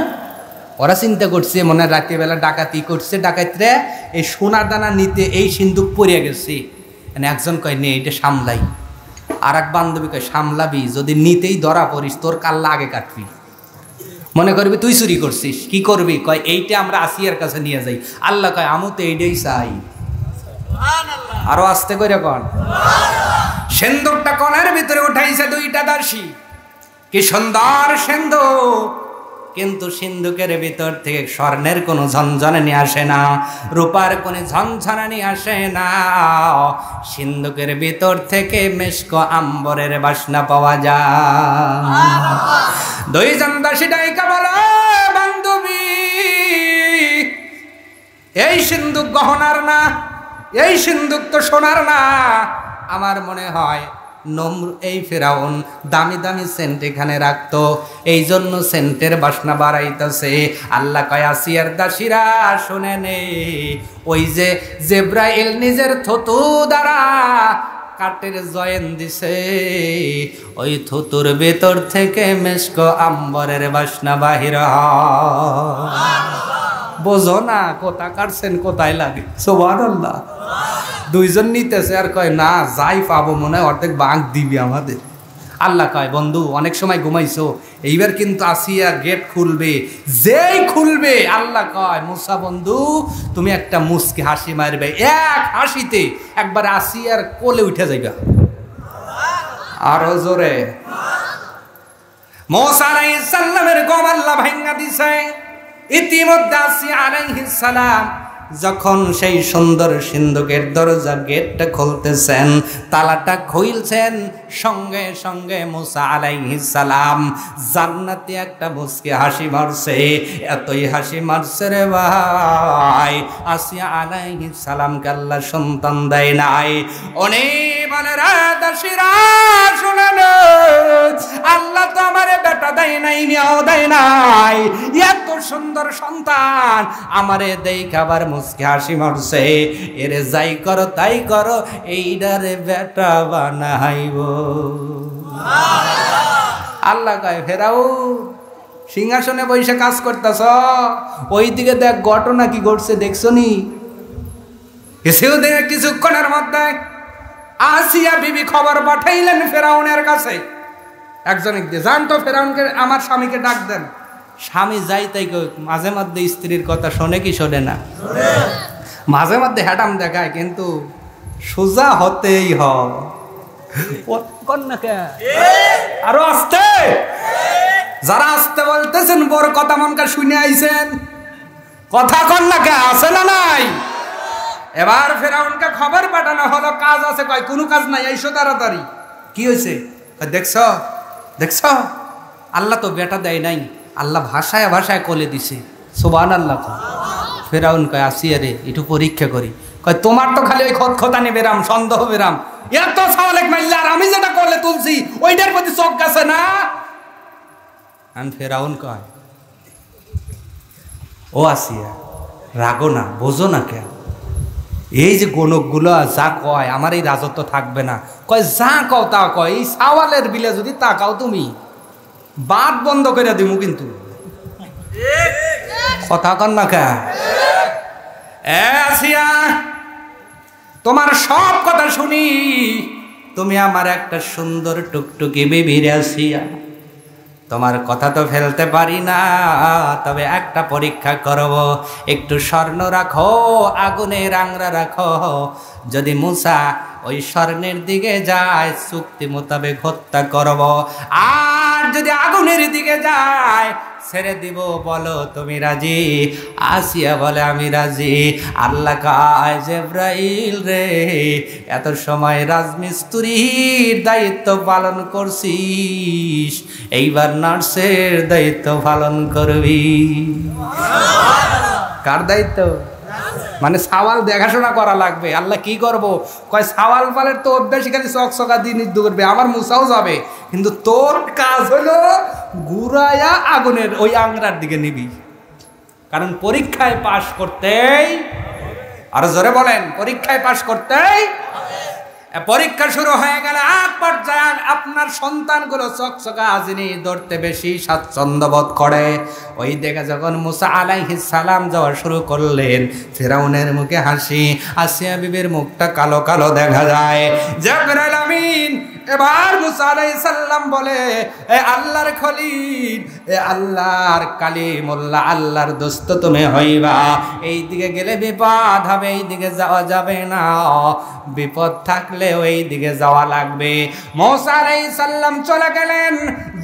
ওরা চিন্তা করছে মনে হয় রাত্রিবেলা ডাকাতি করছে, ডাকাতরা এই সোনার দানা নিতে এই সিন্দুক পড়ে গেছে। মানে একজন কয় নে এটা সামলাই, আর এক বান্ধবী কয় সামলাবি, যদি নিতেই ধরা পড়িস তোর কাল্লা আগে কাটবি, মনে করবি তুই চুরি করছিস, কি করবি? কয় এইটা আমরা আসিয়ার কাছে নিয়ে যাই। আল্লাহ কয় আমু তো এইটাই চাই। আরো আস্তে করে কন। সিন্দুকটা কনের ভিতরে উঠাইছে দুইটা দাসী, কি সুন্দর সিন্দুক, কিন্তু সিন্ধুকের ভিতর থেকে স্বর্ণের কোনো ঝনঝনানি আসে না, রূপার কোনো ঝনঝনানি আসে না। সিন্ধুকের ভিতর থেকে মেশক আম্বরের বাসনা পাওয়া যায়। দুইজন দাসী ডাইকা বলে, বান্ধবী এই সিন্ধুক গহনার না, এই সিন্ধুক তো সোনার না। আমার মনে হয় এই ফেরাউন দামি দামি সেন্ট এখানে রাখতো, এই জন্য সেন্টের বাসনা বাড়াইতেছে। আল্লাহ কয় আসিয়ার দাসীরা শুনে নে, ওই যে জিবরাইল নিজের থুতু দ্বারা কাঠের জয়েন দিছে, ওই থুতুর ভেতর থেকে মেশক আম্বরের বাসনা বাহির হয়। বোঝো না কোথা কাটছেন কোথায় লাগে। সুবহানাল্লাহ। দুইজন নিতেছে আর কয় না যাই পাবো মনে হয় অর্ধেক বাঘ দিবি আমাদের। আল্লাহ কয় বন্ধু অনেক সময় ঘুমাইছো, এইবার কিন্তু আসিয়ার গেট খুলবে, যেই খুলবে আল্লাহ কয় মুসা বন্ধু তুমি একটা মুস্কি হাসি মারবে, এক হাসিতে একবার আসিয়ার কোলে উঠে যাইবা। আরো জোরে। মুসা আলাইহিস সালামের গম আল্লাহ ভাঙা দিছে। ইতিমধ্যে আসিয়া আলাইহিস সালাম যখন সেই সুন্দর সিন্ধুকের দরজা গেটটা খুলতেছেন, তালাটা খুলছেন, সঙ্গে সঙ্গে মুসা আলাইহিস সালাম জান্নাতি একটা মুস্কি হাসি মারছে। এতই হাসি মারছে রে ভাই, আসিয়া আলাইহিস সালামকে আল্লাহ সন্তান দেয় নাই। অনেক বলে রে দাসীরা শুনেন, আল্লাহ তো আমারে বেটা দেয় নাই, মেয়েও দেয় নাই, এত সুন্দর সন্তান আমারে দেই খাবার মুস্কি হাসি মারছে। এরে যাই করো তাই করো, এইডারে বেটা বানাইব। আল্লাহ কয় ফেরাও সিংহাসনে বসে কাজ করতেছ, ওইদিকে দেখ ঘটনা কি ঘটছে দেখছো নি? এসেও দেখ কিছুক্ষণের মধ্যে আসিয়া বিবি খবর পাঠাইলেন ফেরাউনের কাছে। একজন যান তো ফেরাউনকে আমার স্বামীকে ডাক দেন। স্বামী যাই তাই মাঝে মধ্যে স্ত্রীর কথা শোনে কি শোনে না, মাঝে মধ্যে হ্যাটাম দেখায়, কিন্তু সোজা হতেই হয়। আরো আসতে যারা আসতে বলতেছেন বোর কথা মনকা শুনে আইছেন, কথা কন না কে আছে না নাই? এবার ফেরাউনকে খবর পাঠানো হলো কাজ আছে, কয় কোনো কাজ নাই, আইসো তাড়াতাড়ি। কি হয়েছে? দেখছ দেখছ আল্লাহ তো বেটা দেয় নাই, আল্লাহ ভাষায় ভাষায় কোলে দিছে। সুবহানাল্লাহ। ফেরাউন কয় আসি রে একটু পরীক্ষা করি। কয় তোমার তো খালি ওই খতখতানি বেরাম, সন্দেহ বেরাম, এত সাওয়ালেক মাইল্লা আর আমি যেটা করলে তুলছি ওইটার প্রতি চোখ গেছে না? আর ফেরাউন কয় ও আসিয়া রাগো না, বোঝো না কেন? এই যে গণকগুলো যা কয় আমার এই রাজত্ব থাকবে না। কয় যা কও তা কয়, এই সাওয়ালের বিলে যদি তাকাও তুমি বাদ বন্ধ করে দিব কিন্তু। কথা কন না কে? আসিয়া তোমার সব কথা শুনি, তুমি আমার একটা সুন্দর টুকটুকি বিবি রে আসিয়া, তোমার কথা তো ফেলতে পারি না, তবে একটা পরীক্ষা করব, একটু স্বর্ণ রাখো, আগুনের আংরা রাখো, যদি মুসা ওই স্বর্ণের দিকে যায় চুক্তি মোতাবেক হত্যা করব, আর যদি আগুনের দিকে যায় ছেড়ে দিব, বলো তুমি রাজি? আসিয়া বলে আমি রাজি। আল্লাহ কয় জিবরাইল রে, এত সময় রাজমিস্ত্রির দায়িত্ব পালন করছিস, এইবার নার্সের দায়িত্ব পালন করবি। কার দায়িত্ব? মানে সাওয়াল দেখাশোনা করা লাগবে। আল্লাহ কি করব? কয় সাওয়াল পালের তো অভ্যাস, খালি চকচকা দিয়ে নির্দ করবে, আমার মুসাও যাবে, কিন্তু তোর কাজ হলো ঘুরাইয়া আগুনের ওই আংরার দিকে নিবি। কারণ পরীক্ষায় পাশ করতেই, আরো জোরে বলেন, পরীক্ষায় পাশ করতেই। পরীক্ষা শুরু হয়ে গেলে এক পর্যায়ে আপনার সন্তানগুলো চকচকা জিনিস ধরতে বেশি স্বাচ্ছন্দ্য বোধ করে। ওই দেখে যখন মুসা আলাইহিস সালাম যাওয়া শুরু করলেন, ফিরআউনের মুখে হাসি, আসিয়া বিবির মুখটা কালো কালো দেখা যায়। জিবরাইল আমিন এবার মুসা আলাইহিস সালাম বলে, এ আল্লাহর খলিল, এ আল্লাহর কালিমুল্লাহ, আল্লাহর দোস্ত তুমি হইবা, এই দিকে গেলে বিপদ হবে, এই দিকে যাওয়া যাবে না, বিপদ থাকলে ওই দিকে যাওয়া লাগবে। মুসা আলাইহিস সালাম চলে গেলেন,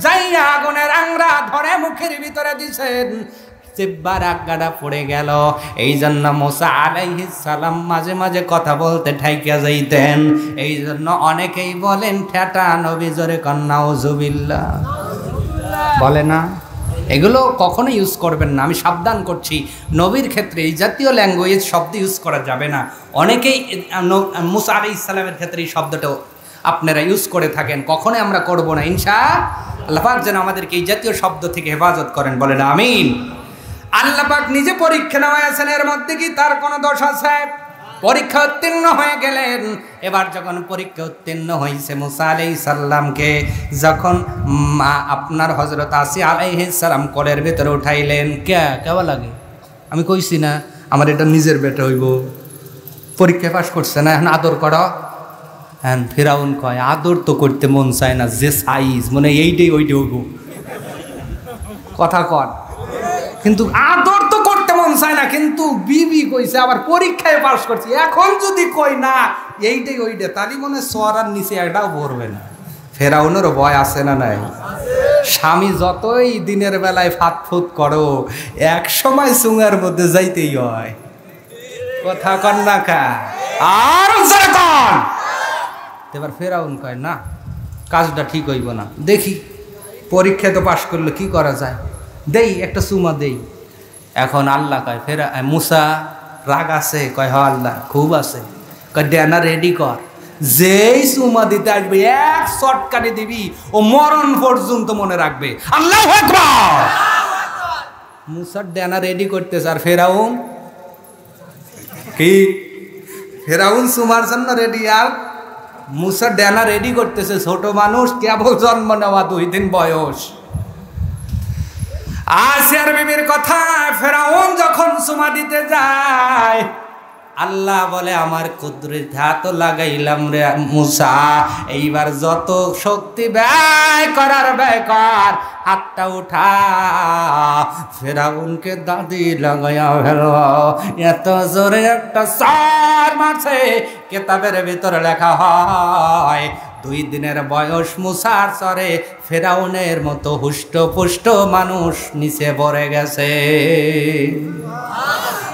যাইয়া আগুনের আংরা ধরে মুখের ভিতরে দিছেন, জিহ্বার আগাটা পড়ে গেল। এই জন্য মুসা আলাইহিস সালাম মাঝে মাঝে কথা বলতে ঠাইকা যাইতেন। এই জন্য অনেকেই বলেন ঠেটা নবী, জোরে কন্যা নাউজুবিল্লাহ বলে না। এগুলো কখনো ইউজ করবেন না, আমি সাবধান করছি। নবীর ক্ষেত্রে এই জাতীয় ল্যাঙ্গুয়েজ শব্দ ইউজ করা যাবে না। অনেকেই মুসা আলাইহিস সালামের ক্ষেত্রে এই শব্দটাও আপনারা ইউজ করে থাকেন, কখনোই আমরা করব না ইনশাআল্লাহ। পাক যেন আমাদেরকে এই জাতীয় শব্দ থেকে হেফাজত করেন, বলেন আমিন। আল্লাহ পাক নিজে পরীক্ষা নেওয়াছেন, এর মধ্যে কি তার কোনো দোষ আছে? পরীক্ষা উত্তীর্ণ হয়ে গেলেন। এবার যখন পরীক্ষা উত্তীর্ণ হয়েছে, মুসা আলাইহিস সালামকে যখন আপনার হযরত আসিয়া আলাইহিস সালাম কোলের ভিতরে উঠাইলেন, কেমন লাগে? আমি কইছি না আমার এটা নিজের বেটা হইব, পরীক্ষা পাস করছে না, এখন আদর করো। হ্যাঁ, ফিরাউন কয় আদর তো করতে মন চায় না, যে সাইজ মানে এইটাই ওইটাই হইব। কথা কর, কিন্তু আদর তো করতে মন চায় না, কিন্তু বিবি কইছে আবার পরীক্ষায় পাস করছি, এখন যদি কই না এইটাই ওইটা, তারই মনে সরার নিচে একটাও পড়বে না। ফেরাউনেরও ভয় আছে না নাই? স্বামী যতই দিনের বেলায় ফাতফুত করো, এক সময় চুঙার মধ্যে যাইতেই হয়। কথা কন না কা আর কন। এবার ফেরাউন কয় না, কাজটা ঠিক হইব না, দেখি পরীক্ষায় তো পাশ করলে কি করা যায়, দেই একটা চুমা দেই। এখন আল্লাহ কয় মুসা রাগ আছে? কয় হ আল্লাহ খুব আছে। কয় ডেনা রেডি কর, যেই চুমা দিতে আসবে এক শর্টকাটে দিবি, ও মরণ পর্যন্ত মনে রাখবে। আল্লাহু আকবার। মুসার ডেনা রেডি করতেছে, আর ফেরাউন কি? ফেরাউন চুমার জন্য রেডি, আর মুসা ডেনা রেডি করতেছে। ছোট মানুষ, কেবল জন্ম নেওয়া 2 দিন বয়স। আসিয়ার বিবির কথা, ফেরাউন যখন চুমা দিতে যায়, আল্লাহ বলে আমার কুদরত হাত লাগাইলাম রে মুসা, এইবার যত শক্তি ব্যয় করার ব্যয় কর, হাতটা উঠা, ফেরাউনকে দাদি লাগাইয়া ফেল। এত জোরে একটা সার মারছে, কেতাবের ভিতরে লেখা হয় 2 দিনের বয়স মুসার চরে ফেরাউনের মতো হুষ্টপুষ্ট মানুষ নিচে পড়ে গেছে।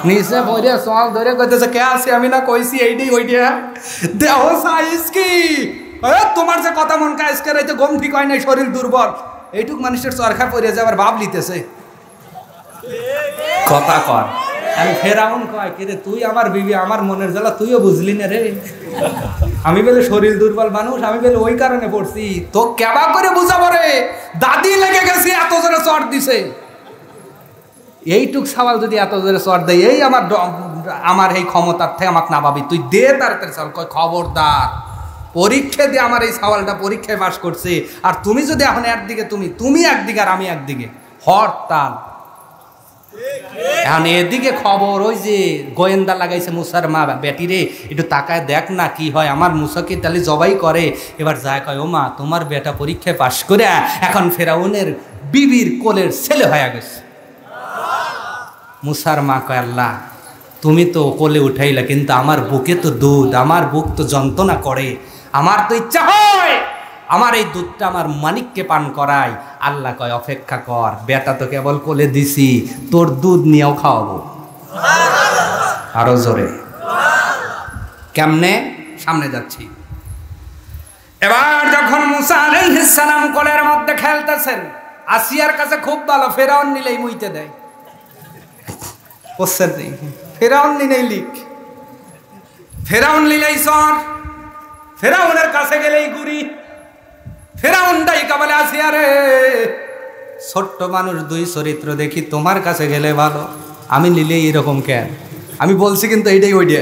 নিচে পড়ে সওয়াল ধরে কইতেছে কে আছে, আমি না কইছি এইডি ওইডা দেহ সাইজ কি, তোমার যে কথা মন কাজ করে তো গম ঠিক হয় নাই, শরীর দুর্বল, এইটুক মানুষের চরখা পড়ে যাবার ভাব লিতেছে কথা কর। আমি ফেরাউন কয় কে রে তুই আমার বিবি, আমার মনের জ্বালা তুইও বুঝলি না রে, আমি বলে শরীর দুর্বল মানুষ, আমি বলে ওই কারণে পড়ছি, তো কেবা করে বুঝাবো রে, দাদি লেগে গেছে এত জোরে চট দিছে। এইটুক সওয়াল যদি এত জোরে চট দেয়, এই আমার এই ক্ষমতার থেকে আমাকে না ভাবি, তুই দে তাড়াতাড়ি সওয়াল। কয় খবরদার, পরীক্ষা দিয়ে আমার এই সওয়ালটা পরীক্ষায় পাস করছে, আর তুমি যদি এখন একদিকে তুমি একদিকে আর আমি একদিকে, হরতাল। এখন এদিকে খবর ওই যে গোয়েন্দা লাগাইছে মুসার মা, বেটিরে একটু তাকায় দেখ না কি হয়, আমার মুসাকে তাহলে জবাই করে। এবার যায় কয় ও মা তোমার বেটা পরীক্ষায় পাশ করে এখন ফেরাউনের বিবির কোলের ছেলে হয়ে গেছে। মুসার মা কয় আল্লাহ তুমি তো কোলে উঠাইলা, কিন্তু আমার বুকে তো দুধ, আমার বুক তো যন্ত্রণা করে, আমার তো ইচ্ছা হয় আমার এই দুধটা আমার মানিককে পান করাই। আল্লাহ কয় অপেক্ষা কর, বেটা তো কেবল কোলে দিছি, তোর দুধ নিয়েও খাওয়াবো। আরো জোরে কেমনে, সামনে যাচ্ছি। এবার যখন মুসা আলাইহিস সালাম কোলের মধ্যে খেলতেছেন, আসিয়ার কাছে খুব ভালো, ফেরাউন নিলেই মুইতে দেয়, ফেরাউন নিলেই লিখ, ফেরাউন নিলেই সর, ফেরাউনের কাছে গেলেই গুড়ি, ফেরাউন ডাইকা বলে আসিয়া রে ছোট্ট মানুষ, 2 চরিত্র দেখি, তোমার কাছে গেলে ভালো, আমি নিলেই এরকম কেন, আমি বলছি কিন্তু এইটাই ওইটা,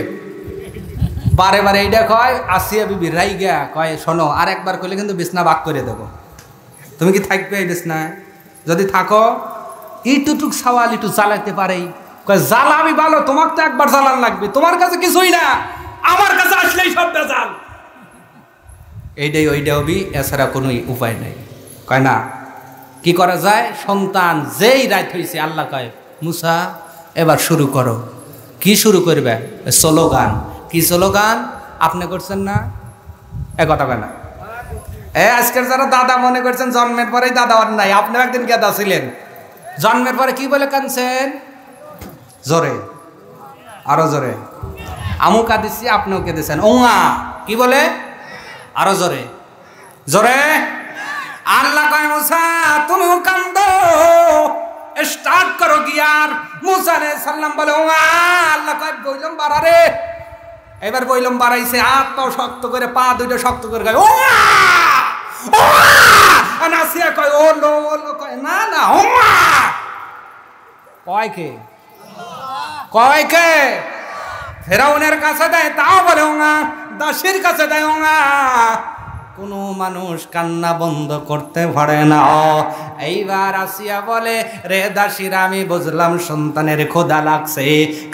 বারে বারে এইটা কয়। আসিয়া বিবি রাইগা কয় শোনো, আর একবার কইলে কিন্তু বিছনা বাক করে দেবো, তুমি কি থাকবে এই বিছনায়, যদি থাকো এইটুটুক সওয়াল একটু চালাতে পারে। কয় জ্বালাবি ভালো, তোমার তো একবার জ্বালান লাগবে, তোমার কাছে কিছুই না, আমার কাছে আসলেই সব বেজাল, এইটাই ওইটা হবি, এছাড়া কোনো উপায় নেই। কয় না কি করা যায়, সন্তান যেই রাত হয়েছে আল্লাহ কয় মুসা এবার শুরু করো। কি শুরু করবে, স্লোগান। কি স্লোগান, আপনি করছেন না এ কথা কয় না, আজকের যারা দাদা মনে করছেন জন্মের পরেই দাদা আর নাই, আপনি একদিন গেদা ছিলেন, জন্মের পরে কি বলে কানছেন, জোরে আরো জোরে, আমু কাঁদিছি আপনিও কেঁদেছেন, ওঙা কি বলে, আরো জোরে জোরে। আল্লাহ কয় মুসা তুমিও কান্দো, স্টার্ট করো গিয়ার। মুসা আলাইহিস সালাম বলে ওঙা, আল্লাহ কয় বইলাম বাড়া রে, এবার বইলাম বাড়াইছে, হাত পাও শক্ত করে, পা দুটো শক্ত করে গায় ওঙা ওঙা, নাসিয়া কয় ও লো কয় না না ওঙা, কয় কে, কয় কে, ফেরাউনের কাছে দেয় তাও বলে ওঙা, দাসীর কাছে দেয় ওঙা, কোনো মানুষ কান্না বন্ধ করতে পারে না। এইবার আসিয়া বলে রে দাসীরা আমি বুঝলাম সন্তানের ক্ষুধা লাগছে,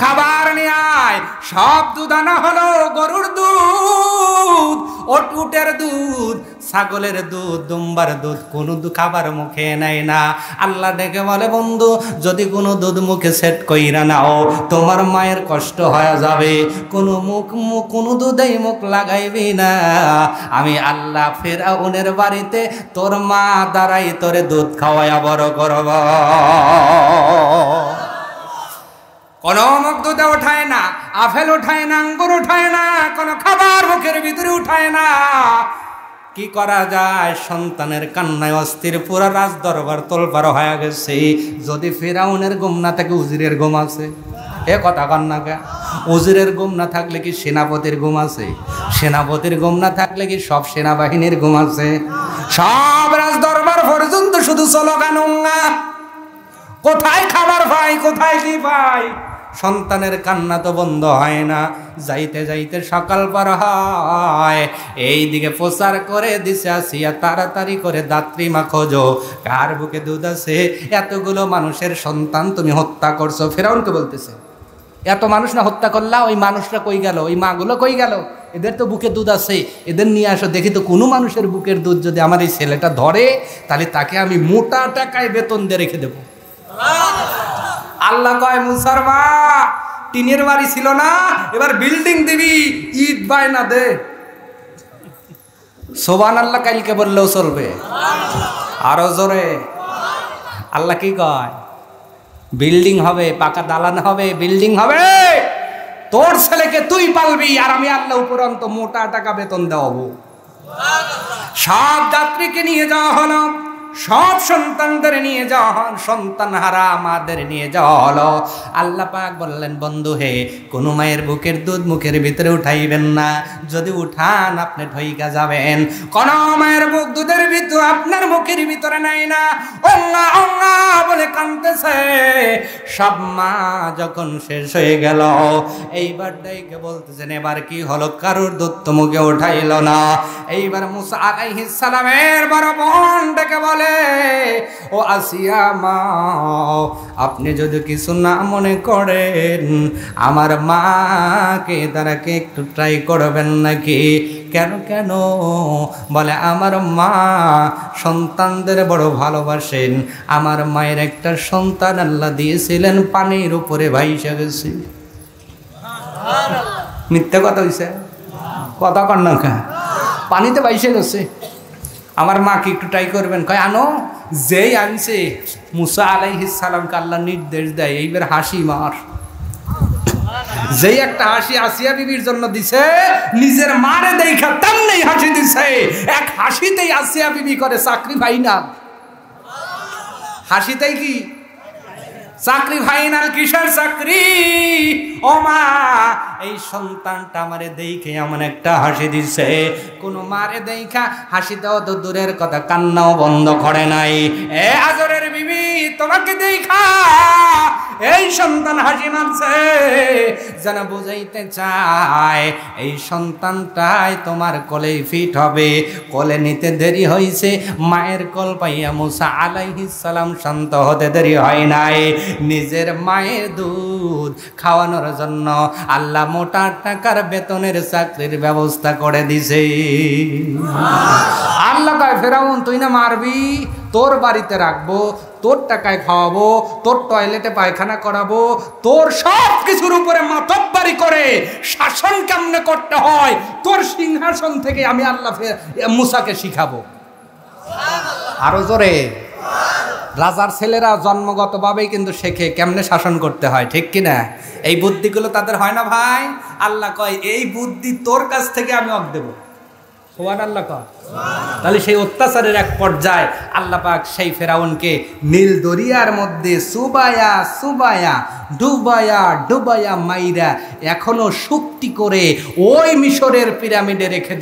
খাবার নিয়ে আয়। সব দুধ আনা হলো, গরুর দুধ, উটের দুধ, ছাগলের দুধ, দুম্বার দুধ, কোনো খাবার মুখে নেয় না। আল্লাহ ডেকে বলে বন্ধু যদি কোনো দুধ মুখে সেট কইরা নাও তোমার মায়ের কষ্ট হয়ে যাবে, কোনো দুধেই মুখ লাগাইবি না, আমি আল্লাহ ফেরাউনের বাড়িতে তোর মা দাঁড়াই তোরে দুধ খাওয়াইয়া বড় করব। কোন মুখ দুধে উঠায় না, আপেল উঠায় না, আঙ্গুর উঠায় না, কোনো খাবার মুখের ভিতরে উঠায় না। কি করা যায়, সন্তানের কান্নায় অস্থির, পুরা রাজ দরবার তোলপাড় হয়ে গেছে। যদি ফেরাউনের ঘুম না থাকে উজিরের ঘুম আছে, এ কথা কান্না কে, উজিরের ঘুম না থাকলে কি সেনাপতির ঘুম আছে, সেনাপতির ঘুম না থাকলে কি সব সেনাবাহিনীর ঘুম আছে, সব রাজ দরবার পর্যন্ত শুধু স্লোগান ওঙা, কোথায় খাবার পাই, কোথায় কি পাই, সন্তানের কান্না তো বন্ধ হয় না। যাইতে যাইতে সকাল পার হয়, এইদিকে প্রচার করে দিছে আসিয়া তাড়াতাড়ি করে দাত্রীমা খোঁজো, কার বুকে দুধ আছে, এতগুলো মানুষের সন্তান তুমি হত্যা করছো। ফেরাউনকে বলতেছে এত মানুষ না হত্যা করলা, ওই মানুষরা কই গেল, ওই মাগুলো কই গেল, এদের তো বুকে দুধ আছে, এদের নিয়ে আসো দেখি তো, কোনো মানুষের বুকের দুধ যদি আমার এই ছেলেটা ধরে তাহলে তাকে আমি মোটা টাকায় বেতন দিয়ে রেখে দেবো। আল্লাহ কয় মুসার মা টিনের বাড়ি ছিল না, এবার বিল্ডিং দিবি, ইট বায়না দে, সুবহানাল্লাহ কালকে বললেও চলবে, আরো জোরে। আল্লাহ কি কয়? বিল্ডিং হবে, পাকা দালান হবে, বিল্ডিং হবে, তোর ছেলেকে তুই পালবি, আর আমি আল্লাহ উপরন্ত মোটা টাকা বেতন দেওয়াবো। সব যাত্রীকে নিয়ে যাওয়া হলো, সব সন্তানদের নিয়ে যাওয়া হল, সন্তান হারা আমাদের নিয়ে যাওয়া হলো। আল্লাহ পাক বললেন, বন্ধু হে, কোন মায়ের বুকের দুধ মুখের ভিতরে উঠাইবেন না, যদি উঠান আপনি ঢইকা যাবেন। কোন মায়ের বুক দুধের ভিতর আপনার মুখের ভিতরে নাই না, অঙ্গা অঙ্গা বলে কাঁদতেছে। সব মা যখন শেষ হয়ে গেল, এইবার ডাইকে বলতেছেন, এবার কি হলো? কারোর দুধ তো মুখে উঠাইল না। এইবার মুসা আলাইহিস সালামের বড় বোন ডেকে বলে, ও আসিয়া মা, আপনি যদি কিছু না মনে করেন, আমার মাকে তারাকে একটু ট্রাই করবেন নাকি? কেন কেন? বলে, আমার মা সন্তানদের বড় ভালোবাসেন, আমার মায়ের একটা সন্তান আল্লাহ দিয়েছিলেন, পানির উপরে ভাইসা গেছে। মিথ্যা কথা হইছে? কথা কর না, পানিতে ভাইসা গেছে। আমার মাকে একটু ট্রাই করবেন। কয়, আনো। যেই আনছে, মুসা আলাইহিস সালামকে আল্লাহ নির্দেশ দেয়, এইবার হাসি মার। যেই একটা হাসি আসিয়া বিবির জন্য দিছে, নিজের মারে দেখা তেমনি হাসি দিছে। এক হাসিতেই আসিয়া বিবি করে চাকরি ফাইনাল। হাসিতেই কি চাকরি ফাইনাল? কিসের চাকরি? ও মা, এই সন্তানটা আমারে দেখে এমন একটা হাসি দিছে। কোন মারে দেখা হাসি দেওয়া তো দূরের কথা, কান্নাও বন্ধ করে নাই। এ আজরের বিবি, তোমাকে দেখা এই সন্তান হাসি মারছে, যেন বুঝাইতে চায় এই সন্তানটাই তোমার কোলে ফিট হবে। কোলে নিতে দেরি হয়েছে, মায়ের কোল পাইয়া মুসা আলাইহিস সালাম শান্ত হতে দেরি হয় নাই। নিজের মায়ের দুধ খাওয়ানোর জন্য আল্লাহ মোটা টাকার বেতনের চাকরির ব্যবস্থা করে দিছে। আল্লাহ কয়, ফেরাউন তুই না মারবি, তোর বাড়িতে রাখবো, তোর টাকায় খাওয়াবো, তোর টয়লেটে পায়খানা করাবো, তোর সব কিছুর উপরে মাতব্বরি করে শাসন কেমনে করতে হয় তোর সিংহাসন থেকে আমি আল্লাহ মুসাকে শিখাবো। আরো জোরে। রাজার ছেলেরা জন্মগতভাবেই কিন্তু শেখে কেমনে শাসন করতে হয়, ঠিক কিনা? এই বুদ্ধিগুলো তাদের হয় না ভাই? আল্লাহ কয়, এই বুদ্ধি তোর কাছ থেকে আমি অক দেবো। সুবহানাল্লাহ কয়। তাহলে সেই অত্যাচারের এক পর্যায়ে আল্লাহ পাক সেই ফেরাউনকে নীল দরিয়ার মধ্যে সুবায়া সুবায়া ডুবায়া ডুবায়া মাইরা এখনো শক্তি করে ওই মিশরের পিরামিডে রেখে